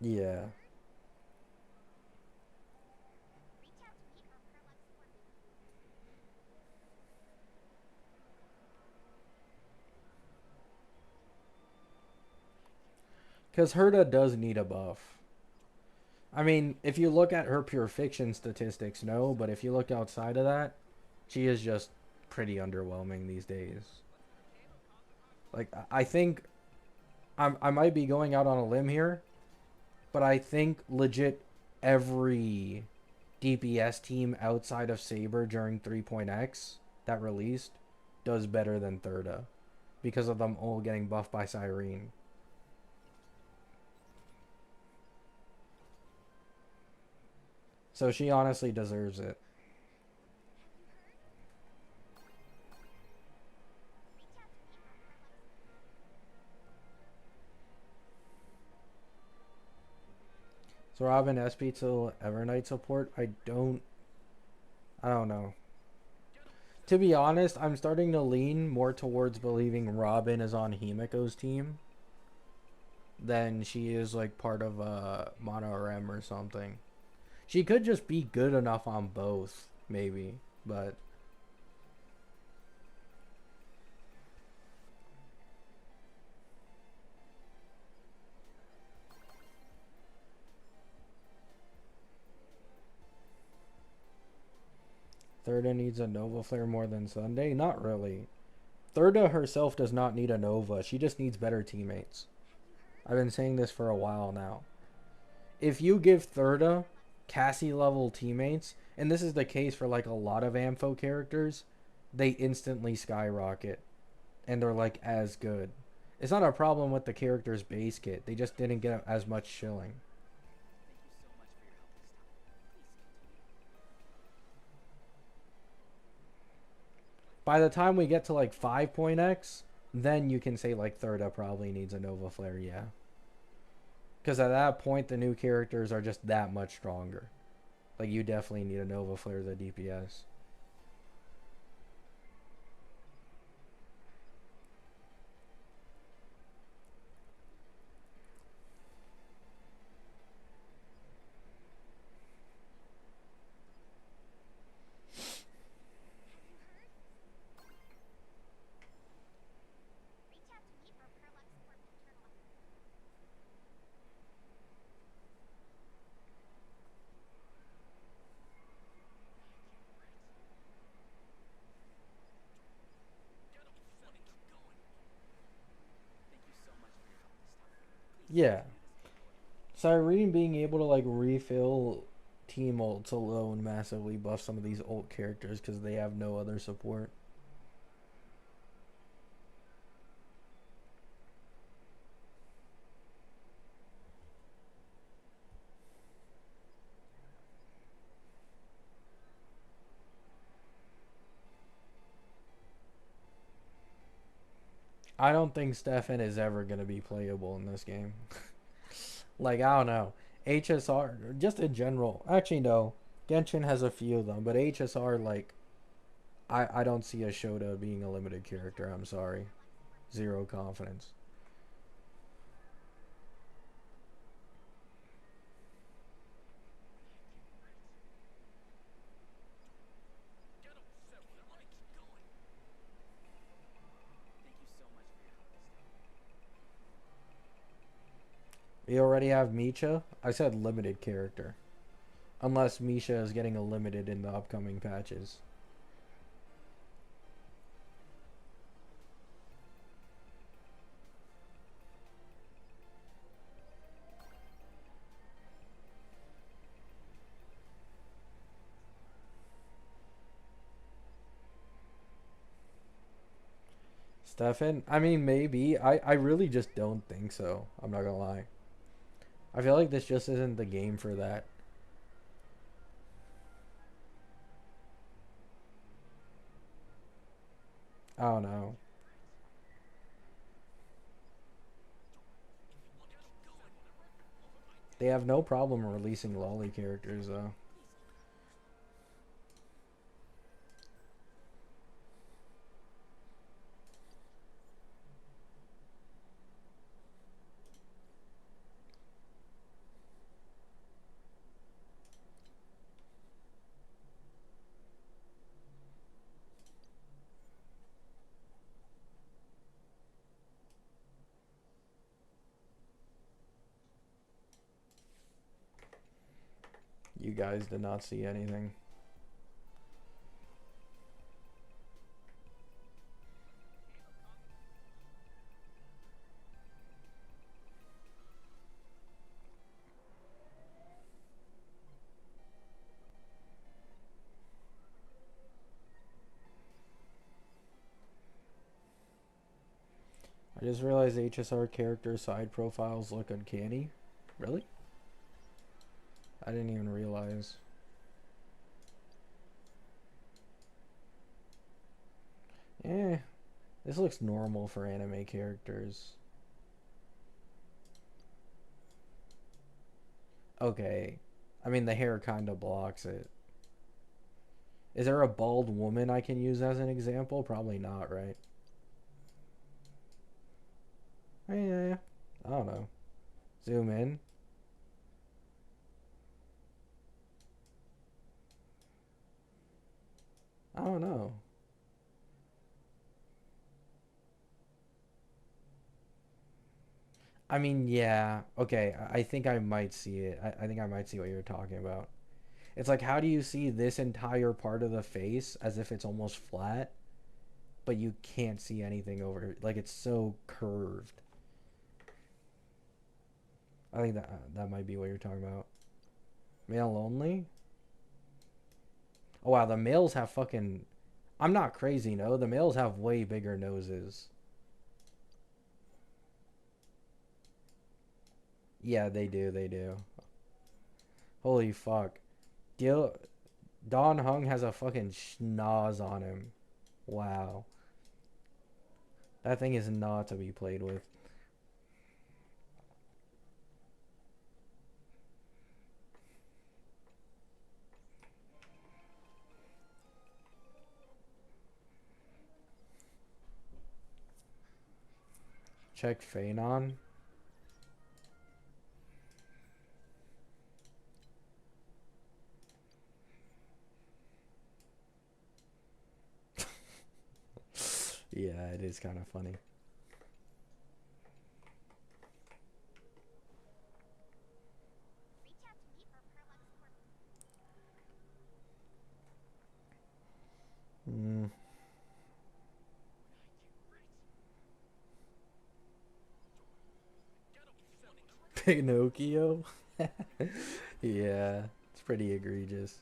Speaker 1: Yeah. Because Herda does need a buff. I mean, if you look at her pure fiction statistics, no, but if you look outside of that, She is just pretty underwhelming these days. Like I think I might be going out on a limb here, but I think legit every DPS team outside of Saber during 3.x that released does better than Thirda because of them all getting buffed by Cyrene. So she honestly deserves it. So Robin SP till Evernight support? I don't know. To be honest, I'm starting to lean more towards believing Robin is on Himiko's team than she is like part of Mono RM or something. She could just be good enough on both, maybe, but Thirda needs a Nova Flare more than Sunday? Not really. Thirda herself does not need a Nova. She just needs better teammates. I've been saying this for a while now. If you give Thirda Cassie level teammates, and this is the case for like a lot of Ampho characters, they instantly skyrocket and they're like as good. It's not a problem with the character's base kit. They just didn't get as much shilling. By the time we get to like 5.x, then you can say like Thirda probably needs a Nova Flare, yeah. Because at that point, the new characters are just that much stronger. Like, you definitely need a Nova Flare as a DPS. Yeah. Cyrene being able to, like, refill team ults alone massively buff some of these ult characters because they have no other support. I don't think Stefan is ever going to be playable in this game. Like, I don't know. HSR, just in general. Actually, no. Genshin has a few of them, but HSR, like, I don't see a Shota being a limited character. I'm sorry. Zero confidence. We already have Misha. I said limited character. Unless Misha is getting a limited in the upcoming patches. Stefan? I mean, maybe. I really just don't think so. I'm not gonna lie. I feel like this just isn't the game for that. I don't know. They have no problem releasing loli characters, though. You guys did not see anything. I just realized HSR character side profiles look uncanny. Really? I didn't even realize. Eh, this looks normal for anime characters. Okay. I mean, the hair kind of blocks it. Is there a bald woman I can use as an example? Probably not, right? Yeah, I don't know. Zoom in. I don't know. I mean, yeah. Okay, I think I might see it. I think I might see what you're talking about. It's like, how do you see this entire part of the face as if it's almost flat, but you can't see anything over, like it's so curved. I think that might be what you're talking about. Male only? Oh wow, the males have fucking. I'm not crazy, no. The males have way bigger noses. Yeah, they do. They do. Holy fuck. Gil Don Hung has a fucking schnoz on him. Wow. That thing is not to be played with. Check Phanon. Yeah, it is kind of funny. Mm. Pinocchio? Yeah, it's pretty egregious.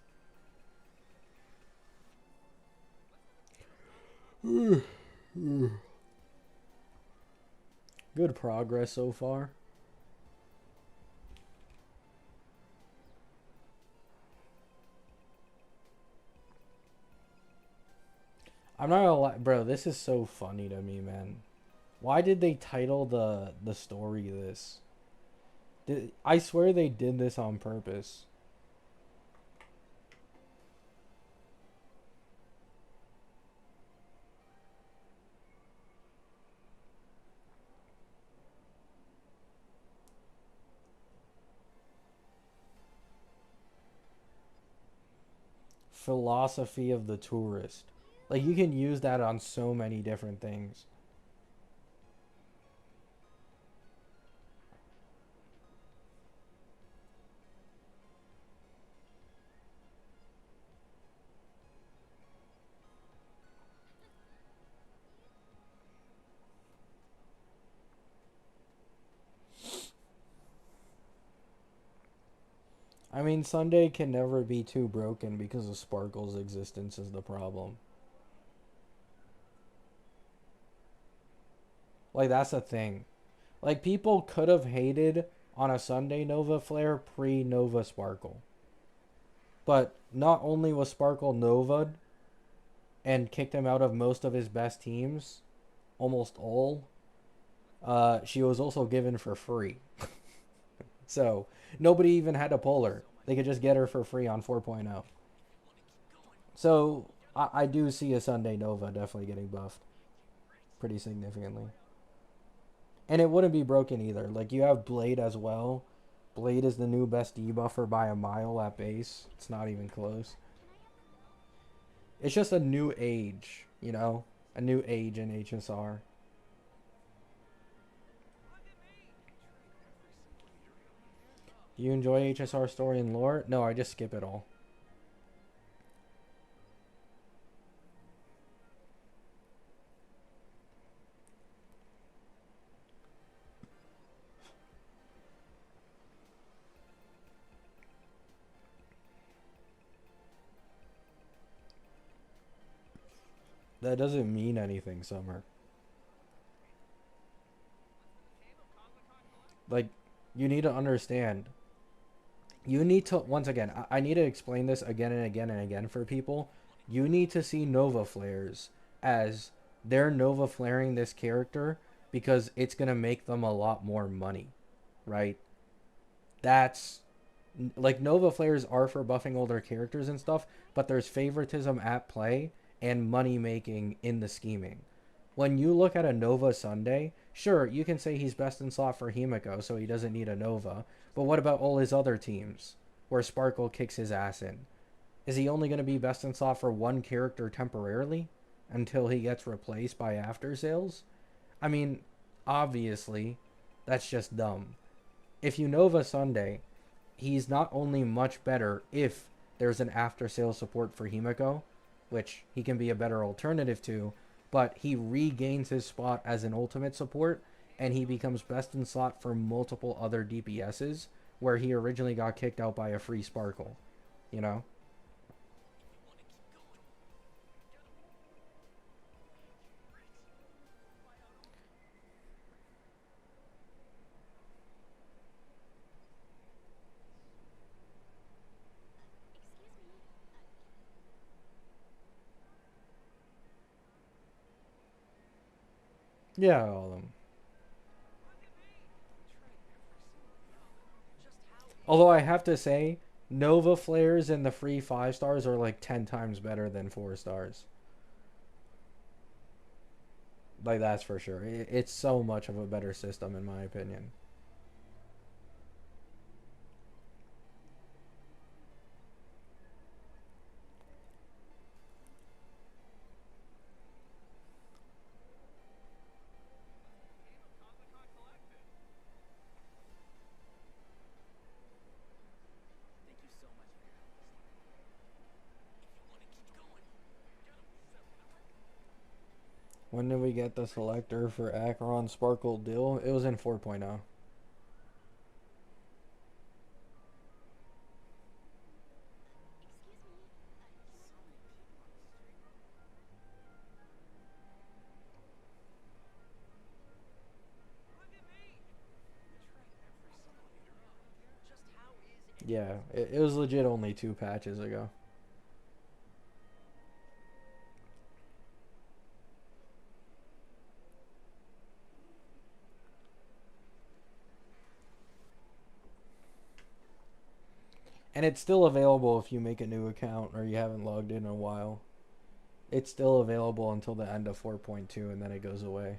Speaker 1: Good progress so far. I'm not gonna lie, bro. This is so funny to me, man. Why did they title the story this? I swear they did this on purpose. Philosophy of the tourist. Like you can use that on so many different things. I mean, Sunday can never be too broken because of Sparkle's existence is the problem. Like that's the thing. Like people could have hated on a Sunday Nova Flare pre Nova Sparkle. But not only was Sparkle Nova'd and kicked him out of most of his best teams, almost all, she was also given for free. So nobody even had to pull her. They could just get her for free on 4.0. So I do see a Sunday Nova definitely getting buffed pretty significantly. And it wouldn't be broken either. Like you have Blade as well. Blade is the new best debuffer by a mile at base. It's not even close. It's just a new age, you know? A new age in HSR. Do you enjoy HSR story and lore? No, I just skip it all. That doesn't mean anything, Summer. Like, you need to understand. You need to, once again, I need to explain this again and again and again for people. You need to see Nova Flares as they're Nova Flaring this character because it's going to make them a lot more money, right? That's like Nova Flares are for buffing older characters and stuff, but there's favoritism at play and money making in the scheming. When you look at a Nova Sunday, sure, you can say he's best in slot for Himiko, so he doesn't need a Nova. But what about all his other teams where Sparkle kicks his ass in? Is he only going to be best in slot for one character temporarily until he gets replaced by after sales? I mean, obviously, that's just dumb. If you Nova Sunday, he's not only much better if there's an after sales support for Himiko, which he can be a better alternative to, but he regains his spot as an ultimate support and he becomes best in slot for multiple other DPSs where he originally got kicked out by a free Sparkle, you know? Yeah, all of them. Although I have to say, Nova Flares and the free 5 stars are like 10 times better than 4 stars. Like, that's for sure. It's so much of a better system, in my opinion. When did we get the selector for Acheron Sparkle Dill? It was in 4.0. Yeah, it was legit only 2 patches ago. And it's still available if you make a new account or you haven't logged in a while. It's still available until the end of 4.2 and then it goes away.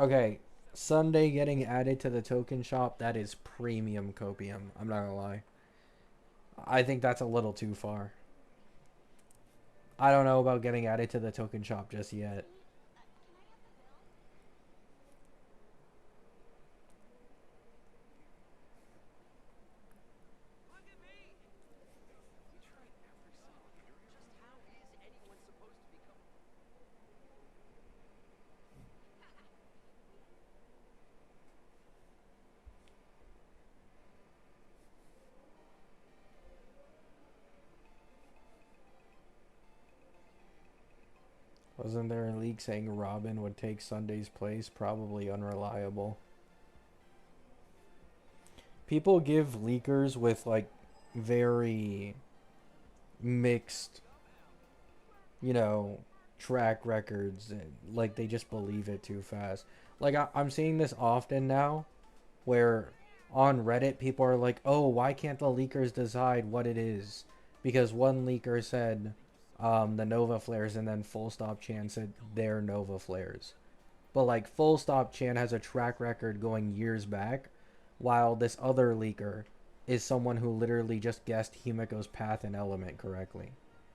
Speaker 1: Okay, Sunday getting added to the token shop, that is premium copium. I'm not gonna lie. I think that's a little too far. I don't know about getting added to the token shop just yet. Wasn't there a leak saying Robin would take Sunday's place? Probably unreliable. People give leakers with like very mixed, you know, track records. Like they just believe it too fast. Like I'm seeing this often now where on Reddit people are like, oh, why can't the leakers decide what it is? Because one leaker said the Nova Flares and then Full Stop Chan said they're Nova Flares. But like Full Stop Chan has a track record going years back, while this other leaker is someone who literally just guessed Himiko's path and element correctly.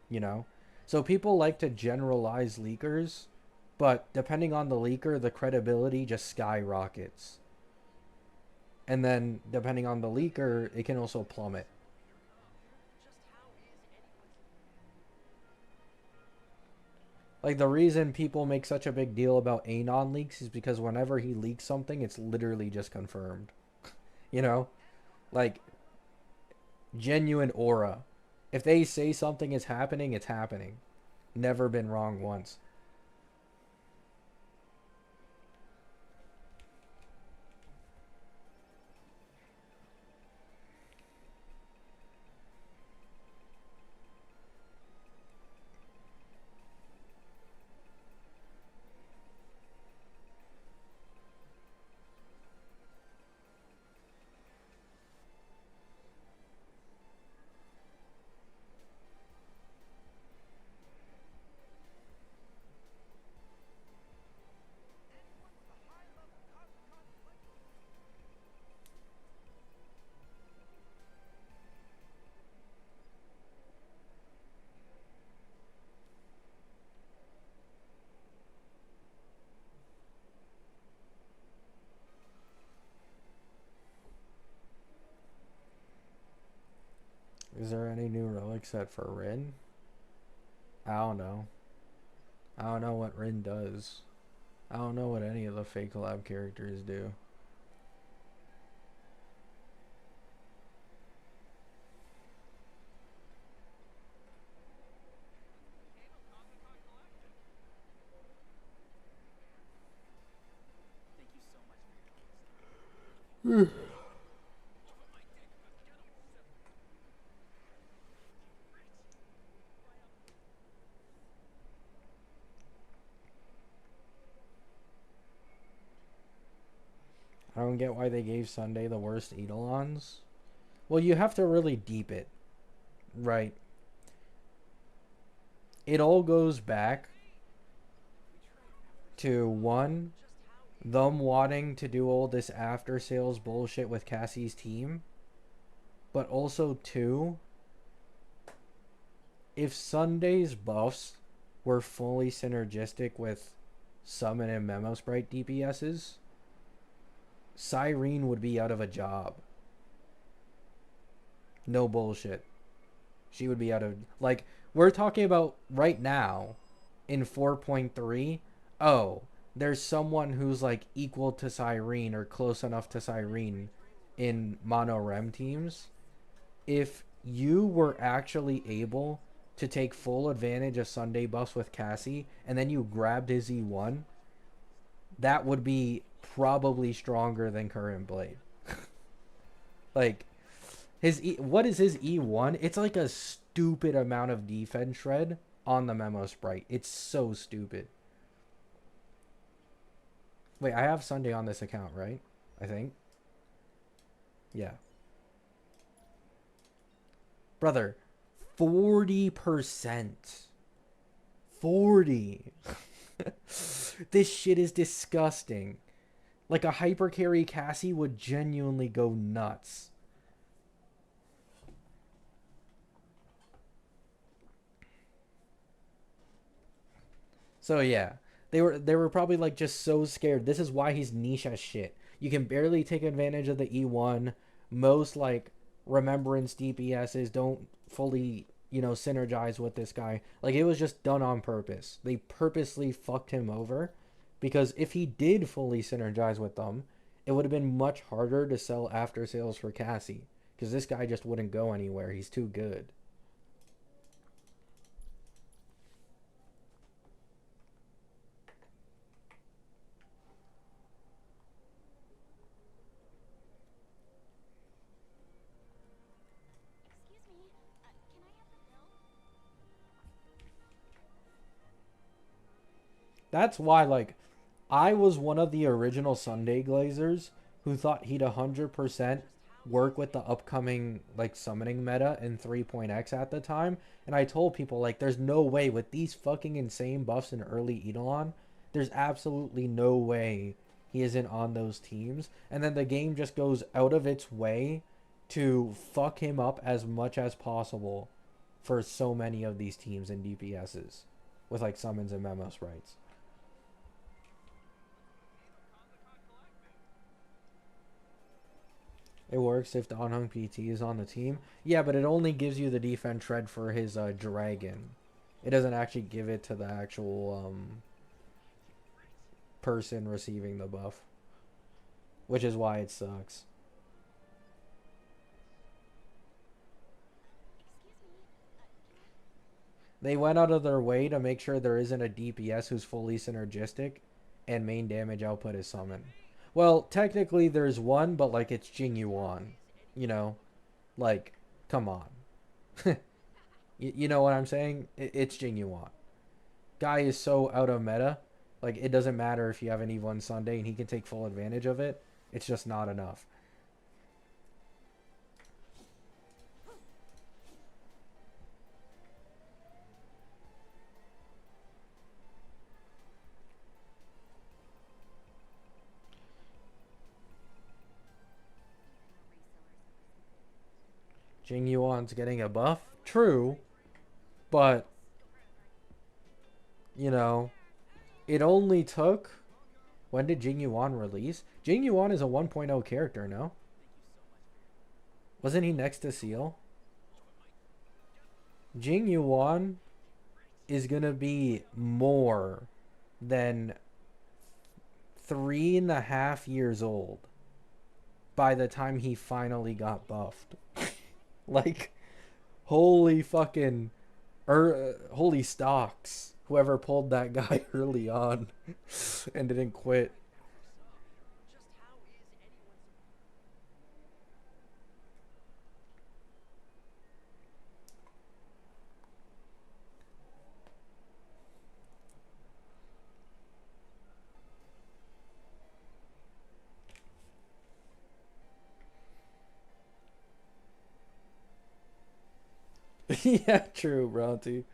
Speaker 1: You know? So people like to generalize leakers, but depending on the leaker, the credibility just skyrockets. And then depending on the leaker, it can also plummet. Like the reason people make such a big deal about Anon leaks is because whenever he leaks something, it's literally just confirmed. You know? Like Genuine aura. If they say something is happening, it's happening. Never been wrong once. Is there any new relic set for Rin? I don't know. I don't know what Rin does. I don't know what any of the fake collab characters do. I don't get why they gave Sunday the worst Eidolons. Well, you have to really deep it, right? It all goes back to one, them wanting to do all this after sales bullshit with Cassie's team, but also two, if Sunday's buffs were fully synergistic with Summon and Memo Sprite DPSs, Cyrene would be out of a job. No bullshit. She would be out of, like, we're talking about right now in 4.3. Oh, there's someone who's like equal to Cyrene or close enough to Cyrene in mono rem teams. If you were actually able to take full advantage of Sunday buffs with Cassie and then you grabbed his E1, that would be probably stronger than current Blade. Like, what is his E1? It's like a stupid amount of defense shred on the Memo Sprite. It's so stupid. Wait, I have Sunday on this account, right? I think. Yeah. Brother, 40%. 40. This shit is disgusting. Like, a hyper carry Cassie would genuinely go nuts. So yeah, they were probably like just so scared. This is why he's niche as shit. You can barely take advantage of the E1. Most like remembrance DPSs don't fully, synergize with this guy. Like, it was just done on purpose. They purposely fucked him over because if he did fully synergize with them, it would have been much harder to sell after sales for Cassie because this guy just wouldn't go anywhere. He's too good.
Speaker 2: Excuse me, can I have the bill?
Speaker 1: That's why, like, I was one of the original Sunday Glazers who thought he'd 100% work with the upcoming, like, summoning meta in 3.x at the time. And I told people, like, there's no way with these fucking insane buffs in early Eidolon, there's absolutely no way he isn't on those teams. And then the game just goes out of its way to fuck him up as much as possible for so many of these teams and DPSs with, like, summons and memo sprites. It works if Donhung PT is on the team. Yeah, but it only gives you the defense shred for his dragon. It doesn't actually give it to the actual person receiving the buff. Which is why it sucks. They went out of their way to make sure there isn't a DPS who's fully synergistic and main damage output is summon. Well, technically there's one, but like it's Jing Yuan. You know, like, come on. You know what I'm saying? It's Jing Yuan. Guy is so out of meta. Like, it doesn't matter if you have an E1 Sunday and he can take full advantage of it. It's just not enough. Jing Yuan's getting a buff. True. But, you know, it only took... When did Jing Yuan release? Jing Yuan is a 1.0 character, no? Wasn't he next to Seal? Jing Yuan is gonna be more than 3.5 years old by the time he finally got buffed. Like, holy fucking, holy stocks. Whoever pulled that guy early on and didn't quit. Yeah, true, Bronte.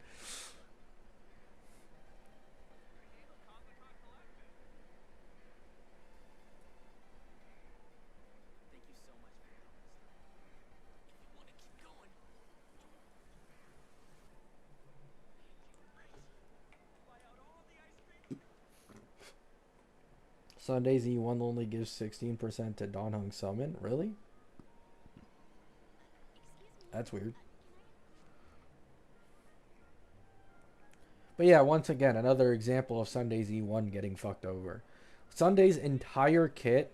Speaker 1: Sunday's E1 only gives 16% to Don Hung Summon? Really? That's weird. But yeah, once again, another example of Sunday's E1 getting fucked over. Sunday's entire kit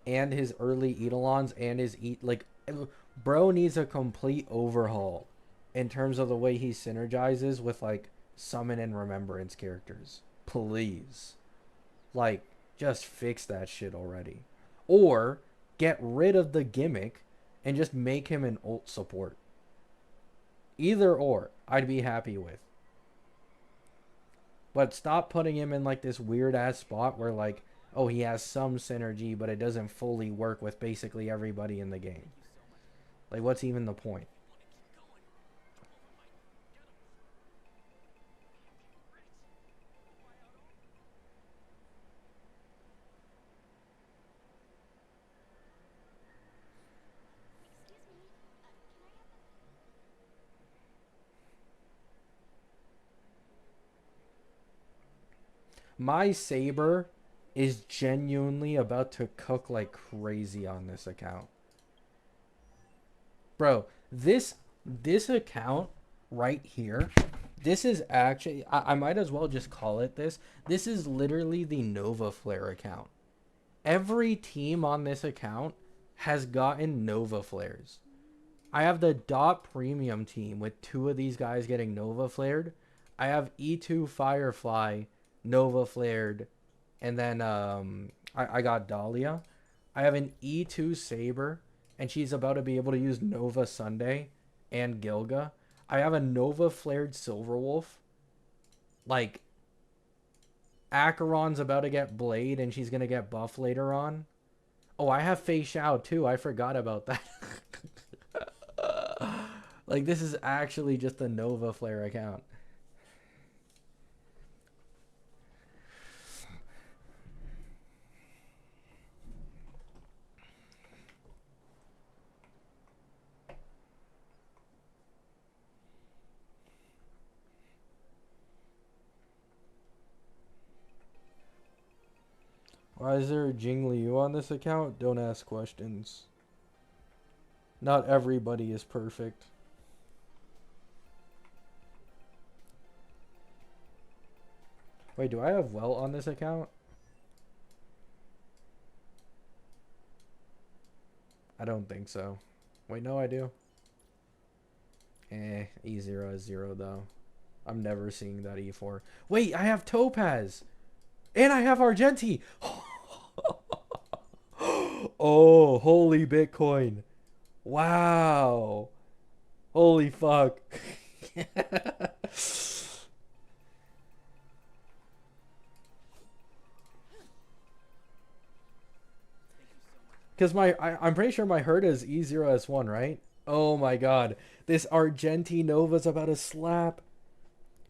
Speaker 1: and his early Eidolons and his like, bro needs a complete overhaul in terms of the way he synergizes with like summon and remembrance characters. Please. Like, just fix that shit already. Or get rid of the gimmick and just make him an ult support. Either or, I'd be happy with. But stop putting him in like this weird ass spot where like, oh, he has some synergy, but it doesn't fully work with basically everybody in the game. Like, what's even the point? My Saber is genuinely about to cook like crazy on this account. Bro, this account right here, this is actually, I might as well just call it this. This is literally the Nova Flare account. Every team on this account has gotten Nova Flares. I have the Dot Premium team with two of these guys getting Nova Flared. I have E2 Firefly Nova Flared, and then I got Dahlia. I have an E2 Saber, and she's about to be able to use Nova Sunday and Gilga. I have a Nova Flared Silverwolf. Like, Acheron's about to get Blade, and she's going to get buff later on. Oh, I have Fei Xiao, too. I forgot about that. Like, this is actually just a Nova Flare account. Why is there a Jing Liu on this account? Don't ask questions. Not everybody is perfect. Wait, do I have Well on this account? I don't think so. Wait, no, I do. E0 is 0 though. I'm never seeing that E4. Wait, I have Topaz! And I have Argenti! Oh, holy Bitcoin. Wow. Holy fuck. Because I'm pretty sure my Herta is E0S1, right? Oh my god. This Argenti Nova's about to slap.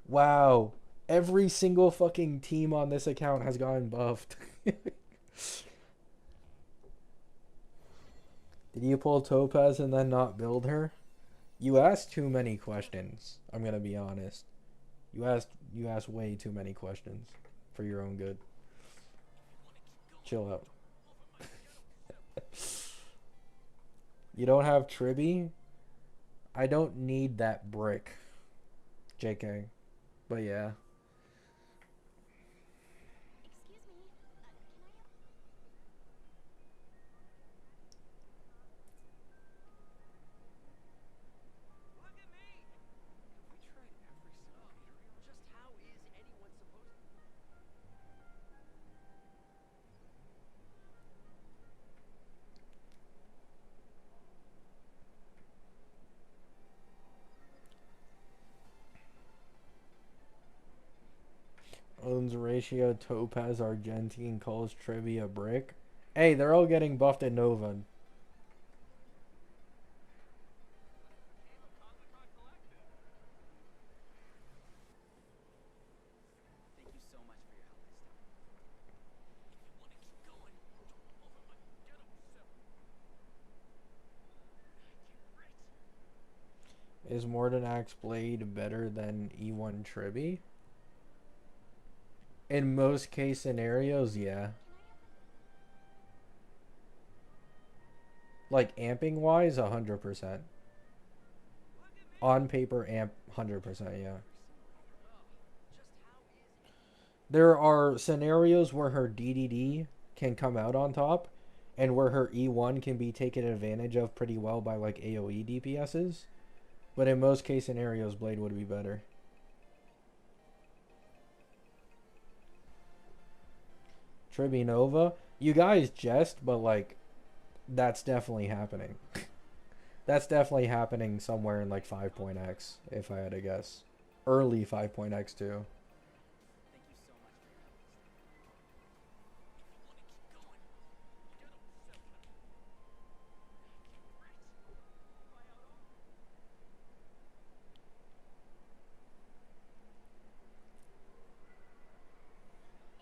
Speaker 1: Wow. Every single fucking team on this account has gotten buffed. Did you pull Topaz and then not build her? You asked too many questions. I'm gonna be honest. You asked way too many questions for your own good. Chill out. You don't have Tribby? I don't need that brick. JK. But yeah.
Speaker 2: Excuse me. Can I have...
Speaker 1: Owns ratio Topaz Argentine calls Trivia brick. Hey, they're all getting buffed at Nova. Is Mordenax Blade better than E1 Tribby? In most case scenarios, yeah. Like amping wise, 100%. On paper, amp 100%, yeah. There are scenarios where her DDD can come out on top, and where her E1 can be taken advantage of pretty well by like AoE DPSs. But in most case scenarios, Blade would be better. Tribby Nova, you guys jest, but like, that's definitely happening. That's definitely happening somewhere in like 5.x, if I had to guess. Early 5.x too.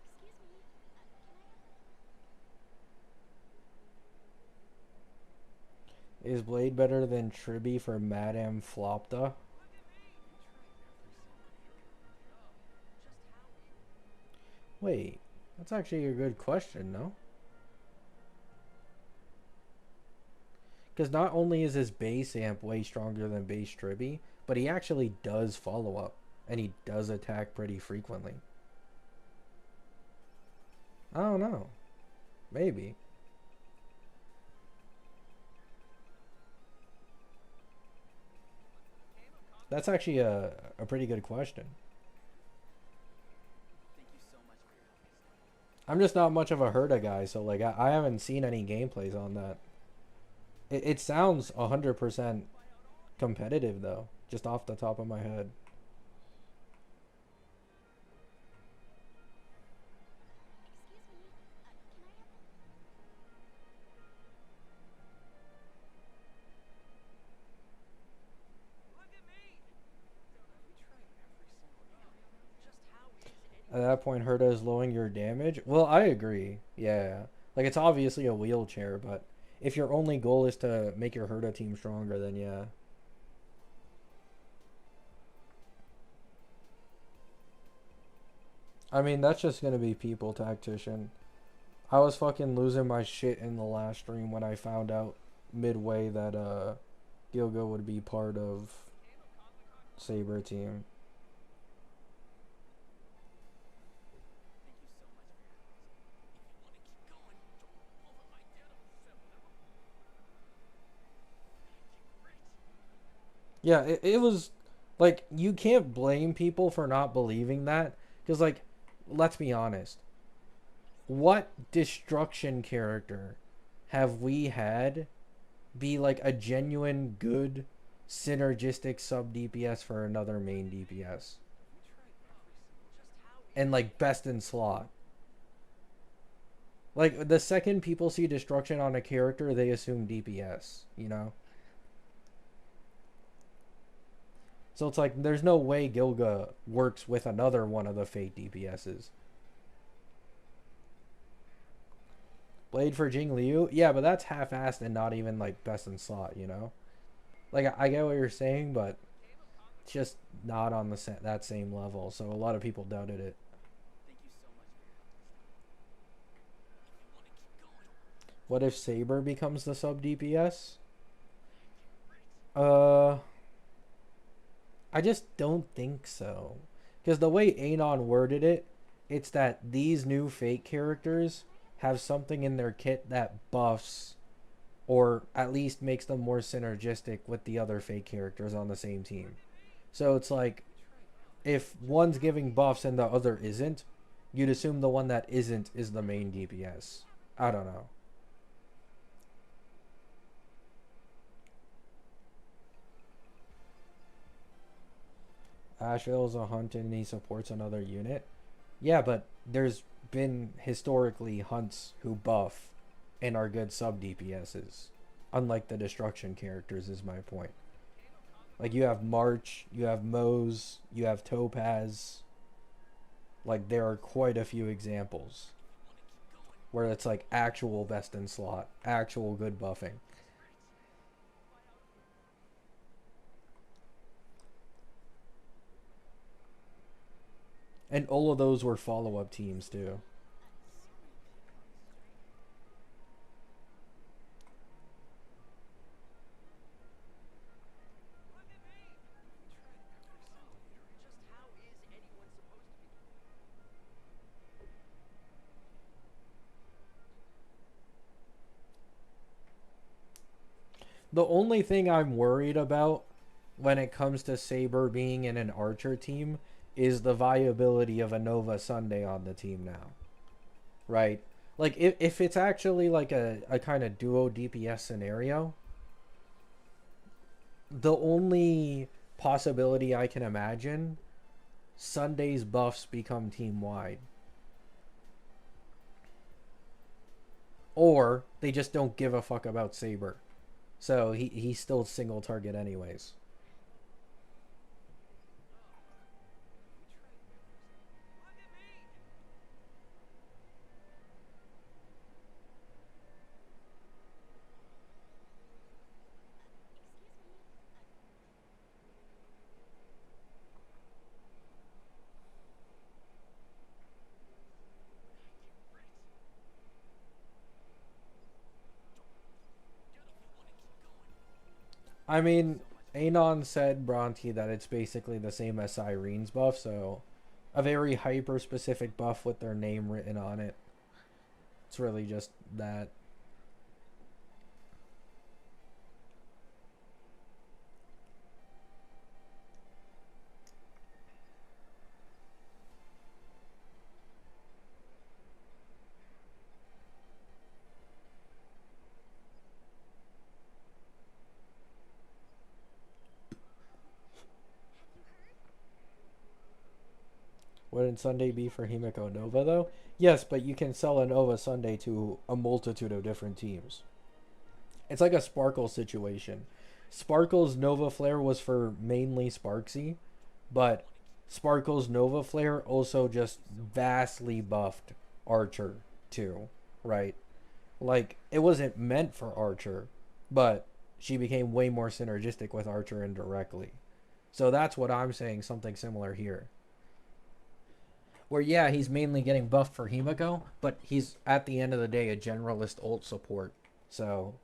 Speaker 2: Excuse me.
Speaker 1: Is Blade better than Tribby for Madame Flopta? Wait, that's actually a good question, no? Because not only is his base amp way stronger than base Tribby, but he actually does follow up. And he does attack pretty frequently. I don't know. Maybe. That's actually a pretty good question. I'm just not much of a Herta guy, so like I haven't seen any gameplays on that. It sounds 100% competitive though, just off the top of my head.
Speaker 2: Excuse me. Can I have...
Speaker 1: At that point, Herta is lowering your damage. Well, I agree. Yeah, like it's obviously a wheelchair, but if your only goal is to make your Herta team stronger, then yeah. I mean, that's just gonna be people tactician. I was fucking losing my shit in the last stream when I found out midway that Gilgo would be part of Saber team. Yeah, it was Like, you can't blame people for not believing that. Because, like, let's be honest. What destruction character have we had be like a genuine good synergistic sub DPS for another main DPS? And like best in slot. Like the second people see destruction on a character, they assume DPS, you know? So it's like there's no way Gilga works with another one of the fake DPSs. Blade for Jing Liu? Yeah, but that's half assed and not even like best in slot, you know? Like I get what you're saying, but it's just not on that same level. So a lot of people doubted it. What if Saber becomes the sub DPS? Uh, I just don't think so. Because the way Anon worded it, it's that these new fake characters have something in their kit that buffs or at least makes them more synergistic with the other fake characters on the same team. So it's like if one's giving buffs and the other isn't, you'd assume the one that isn't is the main DPS. I don't know. Asheville's a hunt and he supports another unit. Yeah, but there's been historically hunts who buff and are good sub DPSs. Unlike the destruction characters is my point. Like you have March, you have Mose, you have Topaz. Like there are quite a few examples where it's like actual best in slot, actual good buffing. And all of those were follow-up teams too. The only thing I'm worried about when it comes to Saber being in an Archer team is the viability of a Nova Sunday on the team now. Right? Like, if it's actually like a kind of duo DPS scenario, the only possibility I can imagine, Sunday's buffs become team wide. Or they just don't give a fuck about Saber. So he's still single target anyways. I mean, Anon said, Bronte, that it's basically the same as Cyrene's buff, so a very hyper specific buff with their name written on it. It's really just that. Wouldn't Sunday be for Himiko Nova though? Yes, but you can sell a Nova Sunday to a multitude of different teams. It's like a Sparkle situation. Sparkle's Nova Flare was for mainly Sparksy, but Sparkle's Nova Flare also just vastly buffed Archer too, right? Like it wasn't meant for Archer, but she became way more synergistic with Archer indirectly. So that's what I'm saying, something similar here. Where yeah, he's mainly getting buffed for Himiko, but he's at the end of the day a generalist ult support. So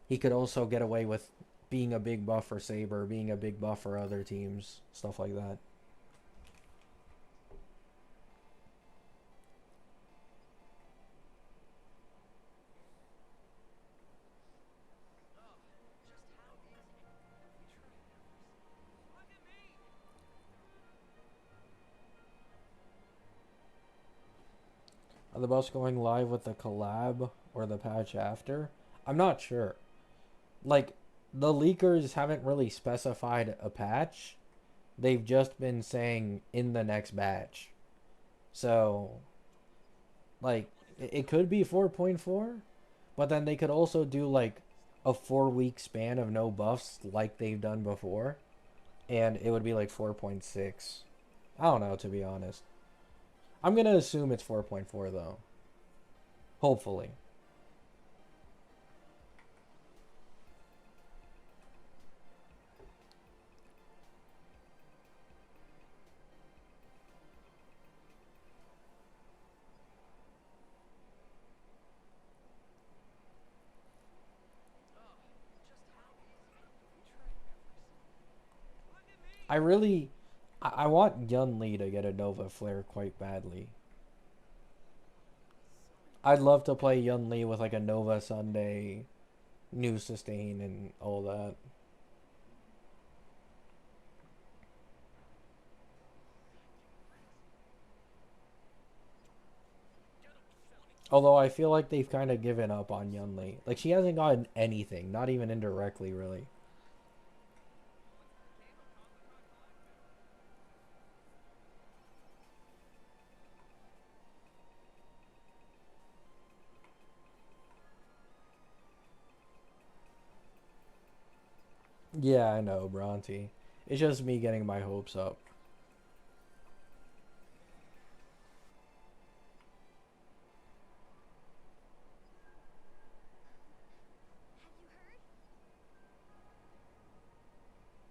Speaker 1: he could also get away with being a big buff for Saber, being a big buff for other teams, stuff like that. Are the buffs going live with the collab or the patch after? I'm not sure. Like, the leakers haven't really specified a patch. They've just been saying in the next batch. So, like, it could be 4.4, but then they could also do like a 4 week span of no buffs like they've done before, and it would be like 4.6. I don't know, to be honest. I'm gonna assume it's 4.4 though. Hopefully. I really, I want Yun Li to get a Nova Flare quite badly. I'd love to play Yun Li with like a Nova Sunday, new sustain, and all that. Although I feel like they've kind of given up on Yun Li. Like, she hasn't gotten anything, not even indirectly, really. Yeah, I know, Bronte. It's just me getting my hopes up.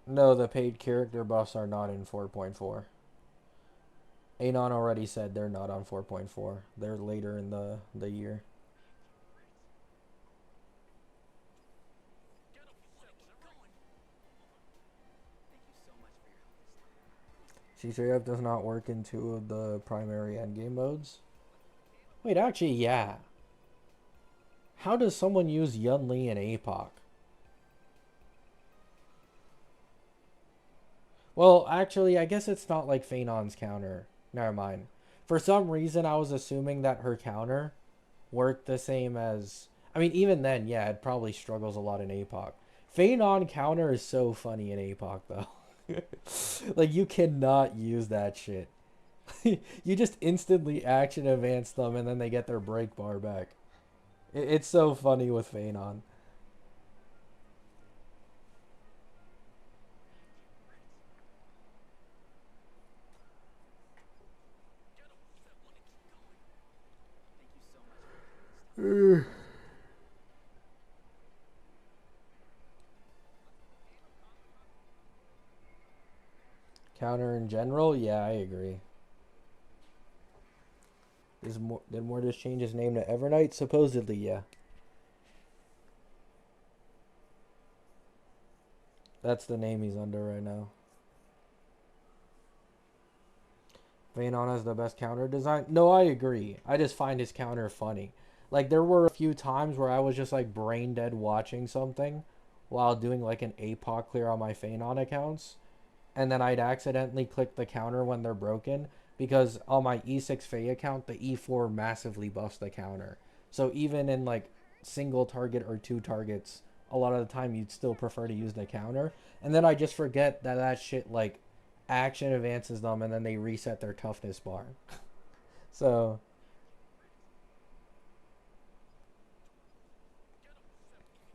Speaker 1: No, the paid character buffs are not in 4.4. Anon already said they're not on 4.4. They're later in the year. C3F does not work in two of the primary endgame modes. Wait, actually, yeah. How does someone use Yun Li and APOC? Well, actually, I guess it's not like Phenon's counter. Never mind. For some reason, I was assuming that her counter worked the same as. I mean, even then, yeah, it probably struggles a lot in APOC. Phenon counter is so funny in APOC, though. Like, you cannot use that shit. You just instantly action advance them, and then they get their break bar back. It's so funny with Phenon. Counter in general, yeah, I agree. Did Mortis change his name to Evernight? Supposedly, yeah. That's the name he's under right now. Vaynon has the best counter design. No, I agree. I just find his counter funny. Like, there were a few times where I was just like brain dead watching something while doing like an APOC clear on my Phenon accounts, and then I'd accidentally click the counter when they're broken because on my E6 Faye account, the E4 massively buffs the counter. So even in like single target or two targets, a lot of the time you'd still prefer to use the counter. And then I just forget that that shit like action advances them and then they reset their toughness bar. So,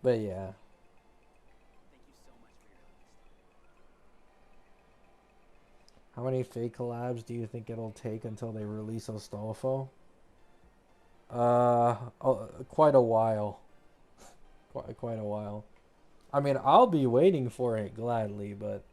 Speaker 1: but yeah. How many fake collabs do you think it'll take until they release Astolfo? Quite a while. Quite a while. I mean, I'll be waiting for it gladly, but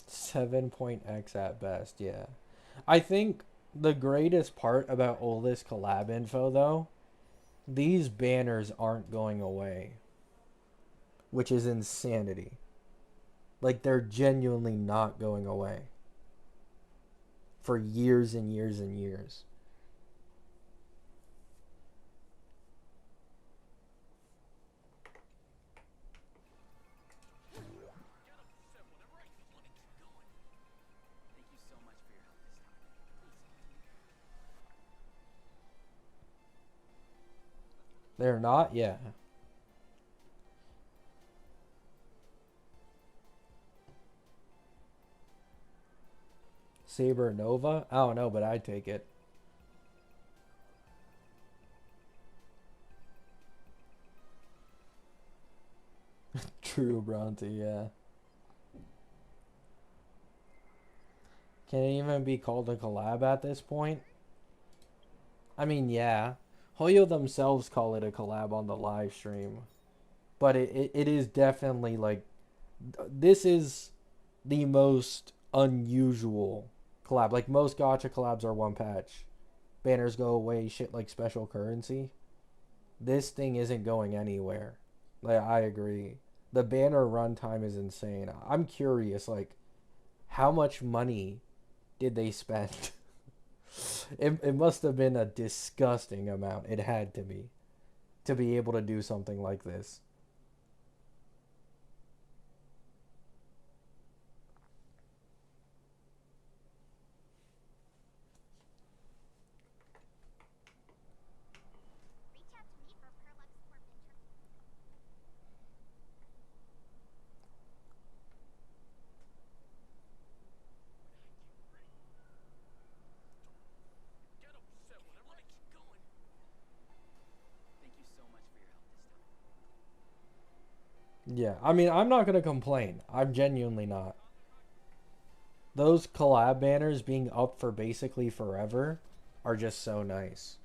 Speaker 1: 7.x at best, yeah. I think the greatest part about all this collab info, though, these banners aren't going away, which is insanity. Like they're genuinely not going away for years and years and years.
Speaker 3: Thank you so much for your help this time.
Speaker 1: They're not, yeah. Saber Nova? I don't know, but I'd take it. True, Bronte, yeah. Can it even be called a collab at this point? I mean, yeah. Hoyo themselves call it a collab on the live stream. But it is definitely like, this is the most unusual collab. Like, most gacha collabs are one patch. Banners go away, shit like special currency. This thing isn't going anywhere. Like, I agree. The banner runtime is insane. I'm curious, like, how much money did they spend? It must have been a disgusting amount. It had to be able to do something like this.
Speaker 2: Reach out to me for collab support and
Speaker 3: Get upset whenever I keep going. Thank you so much for your help this time.
Speaker 1: Yeah, I mean, I'm not gonna complain. I'm genuinely not. Those collab banners being up for basically forever are just so nice.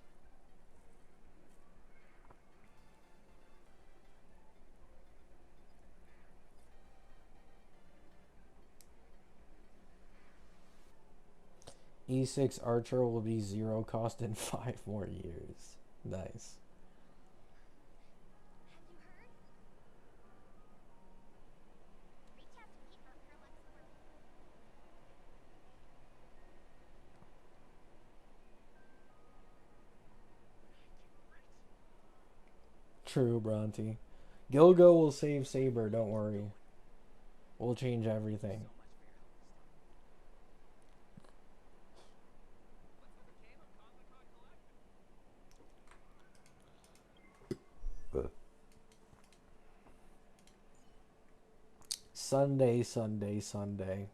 Speaker 1: E6 Archer will be zero cost in 5 more years. Nice.
Speaker 2: have you heard? Reach out to me for collab support.
Speaker 1: True, Bronte. Gilgo will save Saber, don't worry. We'll change everything. Sunday, Sunday, Sunday.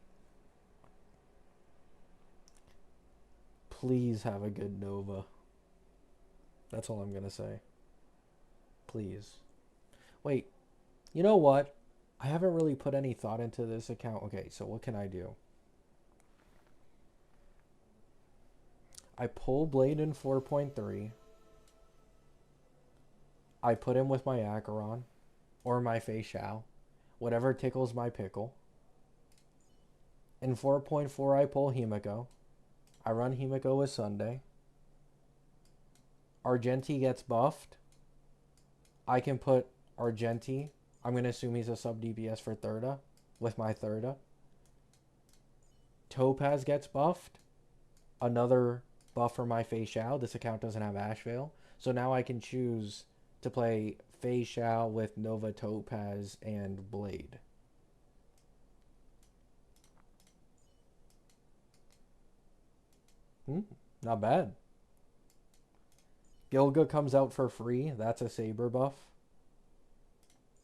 Speaker 1: Please have a good Nova. That's all I'm gonna say. Please. Wait, you know what? I haven't really put any thought into this account. Okay, so what can I do? I pull Blade in 4.3. I put him with my Acheron or my Facial, whatever tickles my pickle. In 4.4, I pull Himiko. I run Himiko with Sunday. Argenti gets buffed. I can put Argenti. I'm going to assume he's a sub DPS for Thirda with my Thirda. Topaz gets buffed. Another buff for my Facial. This account doesn't have Ash Veil. So now I can choose to play Facial with Nova Topaz and Blade. Not bad. Gilga comes out for free. That's a Saber buff.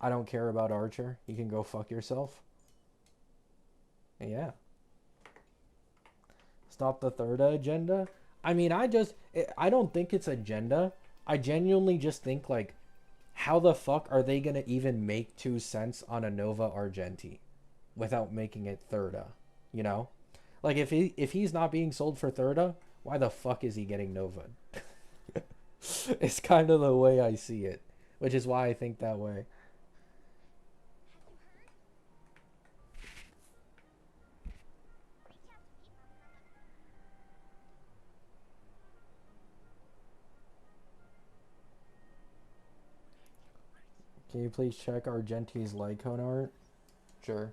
Speaker 1: I don't care about Archer. You can go fuck yourself. Yeah. Stop the Thirda agenda. I mean, I don't think it's agenda. I genuinely just think, like, how the fuck are they gonna even make 2 cents on a Nova Argenti without making it Thirda? You know? Like, if he's not being sold for Thirda, why the fuck is he getting Nova? It's kind of the way I see it, which is why I think that way. Can you please check Argenti's Lycone art? Sure.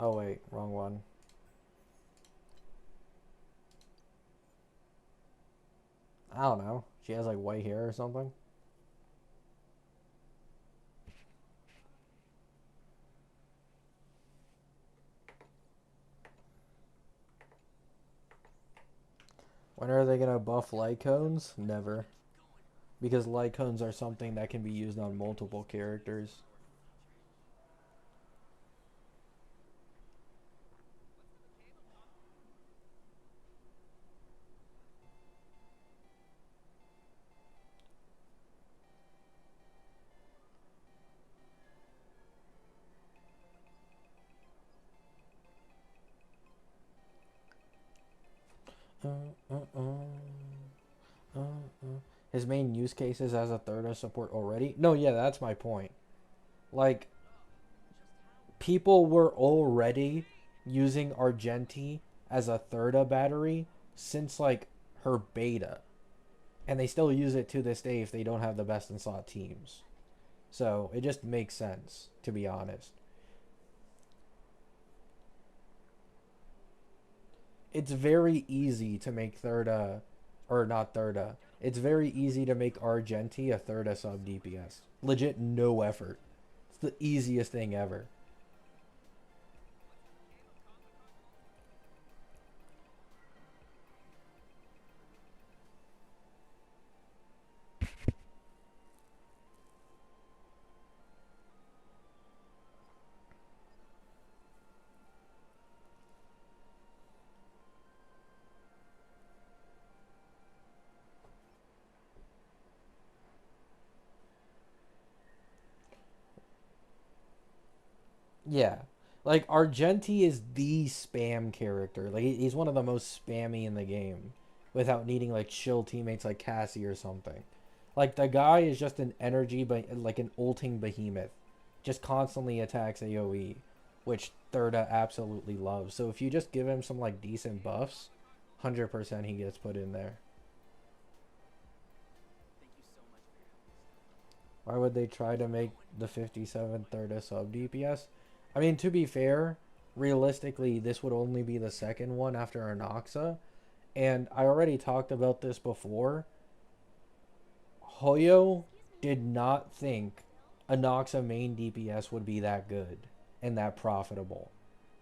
Speaker 1: Oh wait, wrong one. I don't know. She has like white hair or something. When are they gonna buff light cones? Never. Because light cones are something that can be used on multiple characters. Uh, uh, uh, uh, His main use case is as a third of support already? No, yeah, that's my point. Like, people were already using Argenti as a third of battery since, like, her beta. And they still use it to this day if they don't have the best in slot teams. So, it just makes sense, to be honest. It's very easy to make Thirda, or not Thirda. It's very easy to make Argenti a Thirda sub DPS. Legit, no effort. It's the easiest thing ever. Yeah. Like, Argenti is the spam character. Like, he's one of the most spammy in the game without needing, like, chill teammates like Cassie or something. Like, the guy is just an energy, but like an ulting behemoth. Just constantly attacks AoE, which Thirda absolutely loves. So if you just give him some, like, decent buffs, 100% he gets put in there.
Speaker 3: Thank you so much for your help.
Speaker 1: Why would they try to make the 57 Thirda sub DPS? I mean, to be fair, realistically, this would only be the second one after Anoxa. And I already talked about this before. Hoyo did not think Anoxa main DPS would be that good and that profitable.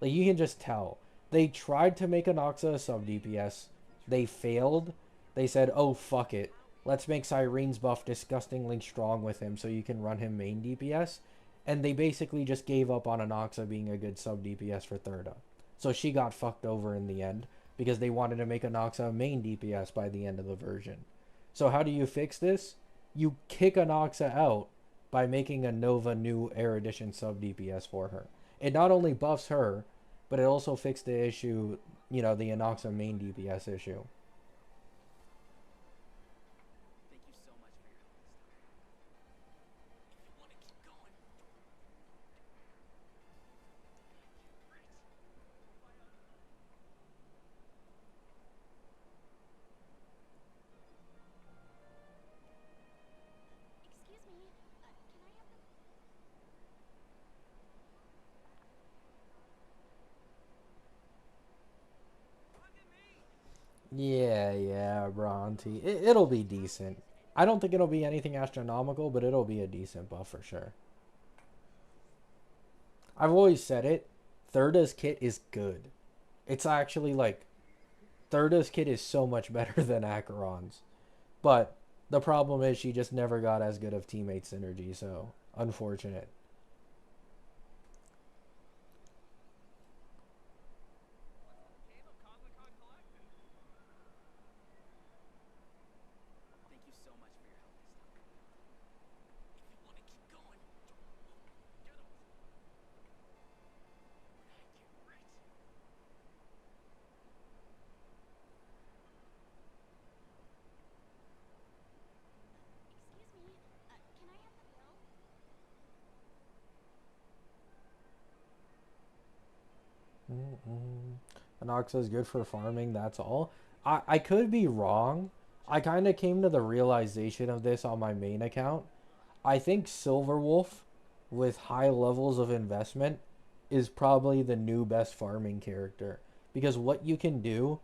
Speaker 1: Like, you can just tell. They tried to make Anoxa a sub DPS. They failed. They said, oh, fuck it. Let's make Cyrene's buff disgustingly strong with him so you can run him main DPS. And they basically just gave up on Anoxa being a good sub DPS for Thirda. So she got fucked over in the end because they wanted to make Anoxa a main DPS by the end of the version. So how do you fix this? You kick Anoxa out by making a Nova new Air Edition sub DPS for her. It not only buffs her, but it also fixed the issue, you know, the Anoxa main DPS issue.
Speaker 3: Thank you so much for your help this time. If you want to keep going.
Speaker 2: Excuse me, can I have the...
Speaker 1: Yeah, Bronte. It'll be decent. I don't think it'll be anything astronomical, but it'll be a decent buff for sure. I've always said it. Thirda's kit is good. It's actually like Thirda's kit is so much better than Acheron's. But the problem is she just never got as good of teammate synergy, so unfortunate.
Speaker 3: Thank you so much for your help this time. If you want to keep going. Get him. When I get rich.
Speaker 2: Excuse me, can I have the bill?
Speaker 1: Anoxa is good for farming, that's all. I could be wrong. I kind of came to the realization of this on my main account. I think Silverwolf, with high levels of investment, is probably the new best farming character. Because what you can do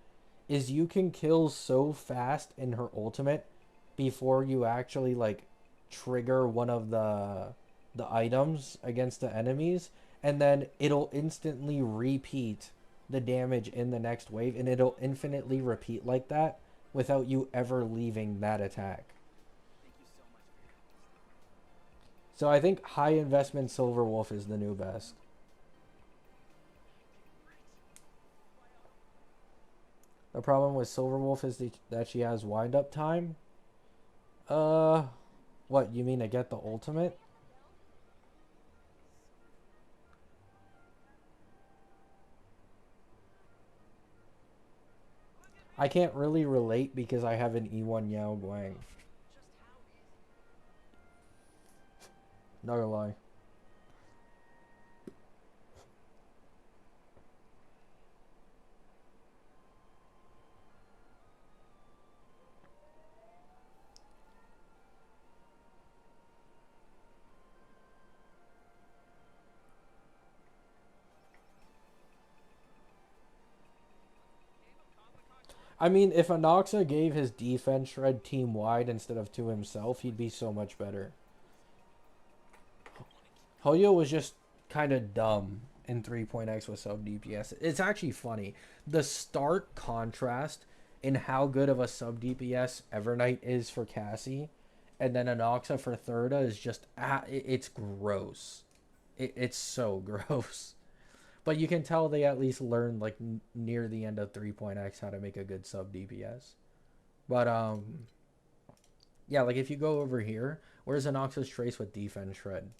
Speaker 1: is you can kill so fast in her ultimate before you actually like trigger one of the items against the enemies, and then it'll instantly repeat the damage in the next wave, and it'll infinitely repeat like that without you ever leaving that attack.
Speaker 3: Thank you so much for your help this time.
Speaker 1: So I think high investment Silver Wolf is the new best. The problem with Silver Wolf is that she has wind up time. Uh, what, you mean to get the ultimate? I can't really relate because I have an E1 Yao Guang. Not gonna lie. I mean, if Anoxa gave his defense shred team wide instead of to himself, he'd be so much better. Hoyo was just kind of dumb in 3.x with sub DPS. It's actually funny. The stark contrast in how good of a sub DPS Evernight is for Cassie, and then Anoxa for Thurda is just, it's gross. It's so gross. But you can tell they at least learned like near the end of 3.x how to make a good sub DPS. But yeah, like if you go over here, where's Anoxa's trace with defense shred?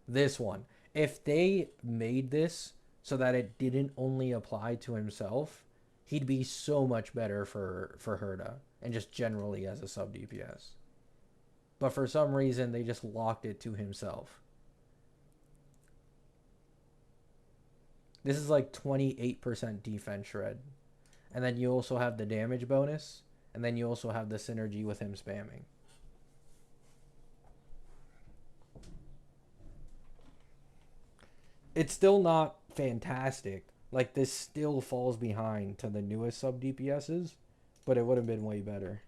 Speaker 1: This one. If they made this so that it didn't only apply to himself, he'd be so much better for Herda and just generally as a sub DPS. But for some reason they just locked it to himself. This is like 28% defense shred. And then you also have the damage bonus, and then you also have the synergy with him spamming. It's still not fantastic. Like, this still falls behind to the newest sub DPSs, but it would have been way better.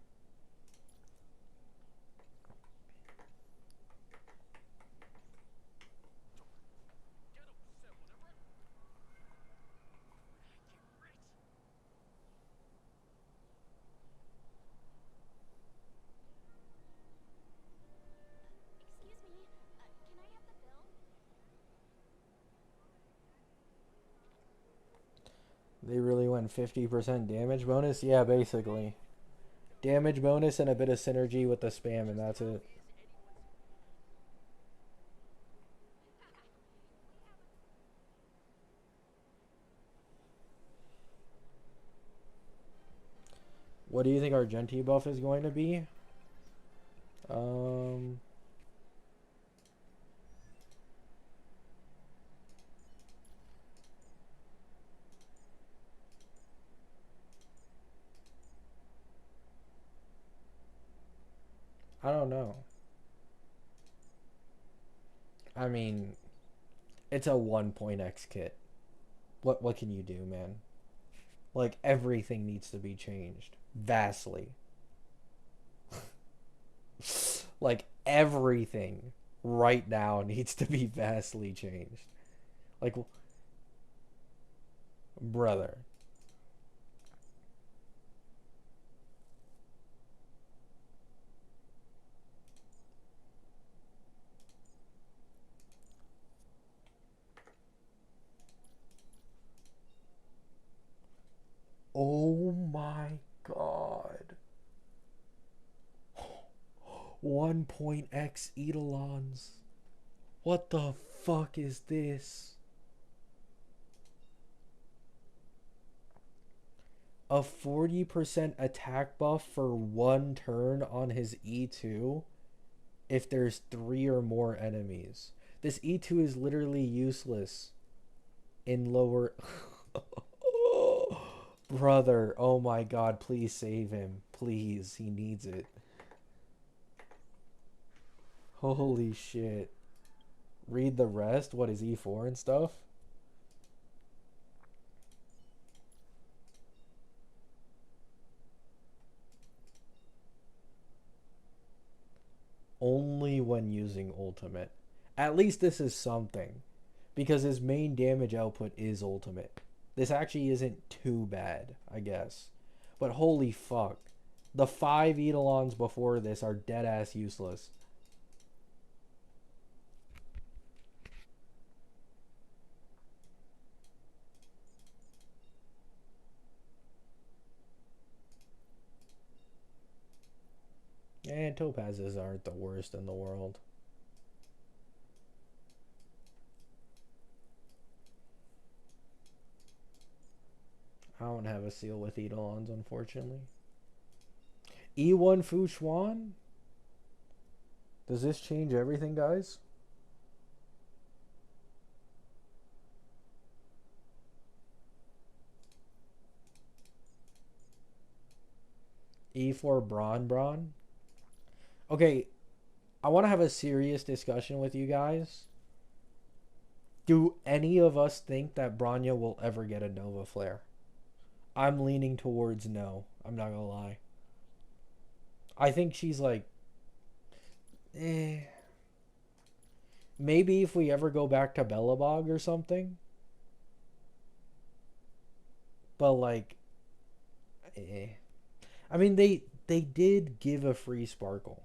Speaker 2: Excuse me, can I have the bill?
Speaker 1: They really went 50% damage bonus? Yeah, basically. Damage bonus and a bit of synergy with the spam, and that's it. What do you think our Genti buff is going to be? Um, I don't know. I mean, it's a 1.x kit. What can you do, man? Like everything needs to be changed vastly. Like everything right now needs to be vastly changed. Like brother. Oh my god. 1.x Eidolons. What the fuck is this? A 40% attack buff for one turn on his E2 if there's 3 or more enemies. This E2 is literally useless in lower... Brother, oh my god, please save him. Please, he needs it. Holy shit. Read the rest? What is E4 and stuff? when using ultimate. At least this is something. Because his main damage output is ultimate. This actually isn't too bad, I guess. But holy fuck. The 5 Eidolons before this are dead ass useless. And topazes aren't the worst in the world. I don't have a seal with Eidolons, unfortunately. E1 Fu Xuan? Does this change everything, guys? E4 Bron. Okay, I want to have a serious discussion with you guys. Do any of us think that Bronya will ever get a Nova Flare? I'm leaning towards no. I'm not gonna lie. I think she's like, eh. Maybe if we ever go back to Bellabog or something. But like, eh. I mean, they did give a free Sparkle.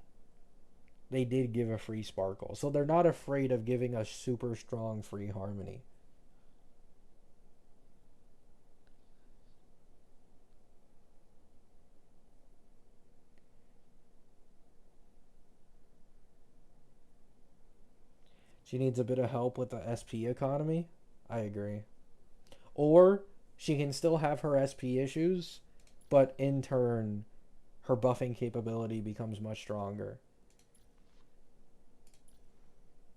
Speaker 1: They did give a free Sparkle. So they're not afraid of giving a super strong free Harmony. She needs a bit of help with the SP economy. I agree. Or she can still have her SP issues, but in turn, her buffing capability becomes much stronger.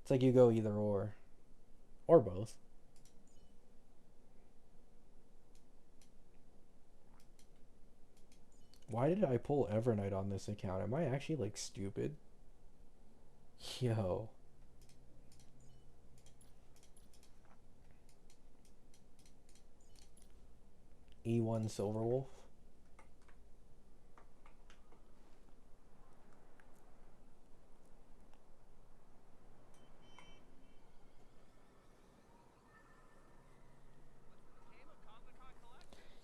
Speaker 1: It's like you go either or both. Why did I pull Evernight on this account? Am I actually like stupid? Yo. E1 Silverwolf.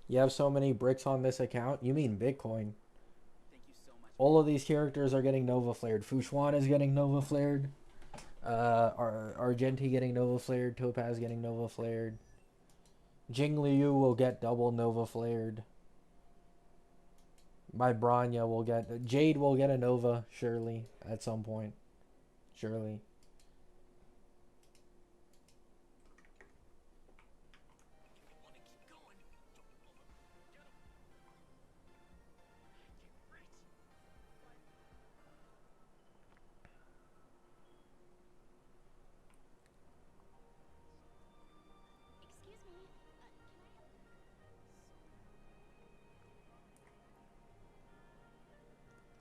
Speaker 1: You have so many bricks on this account? You mean Bitcoin.
Speaker 3: Thank you so much.
Speaker 1: All of these characters are getting Nova Flared. Fu Xuan is getting Nova Flared. Argenti getting Nova Flared. Topaz getting Nova Flared. Jing Liu will get double Nova Flared. My Bronya will get... Jade will get a Nova, surely, at some point. Surely.
Speaker 3: Want to keep going? Get 'em. Get rich.
Speaker 2: Excuse me.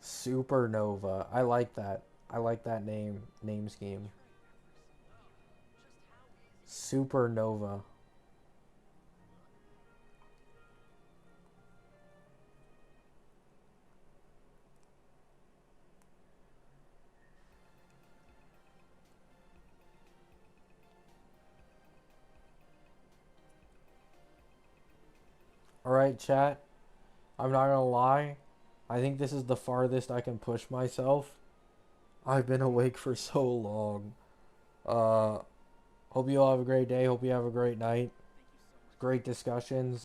Speaker 1: Supernova. I like that. I like that name scheme. Supernova. Alright, chat. I'm not gonna lie. I think this is the farthest I can push myself. I've been awake for so long. Hope you all have a great day. Hope you have a great night.
Speaker 3: Thank you so much.
Speaker 1: Great discussions.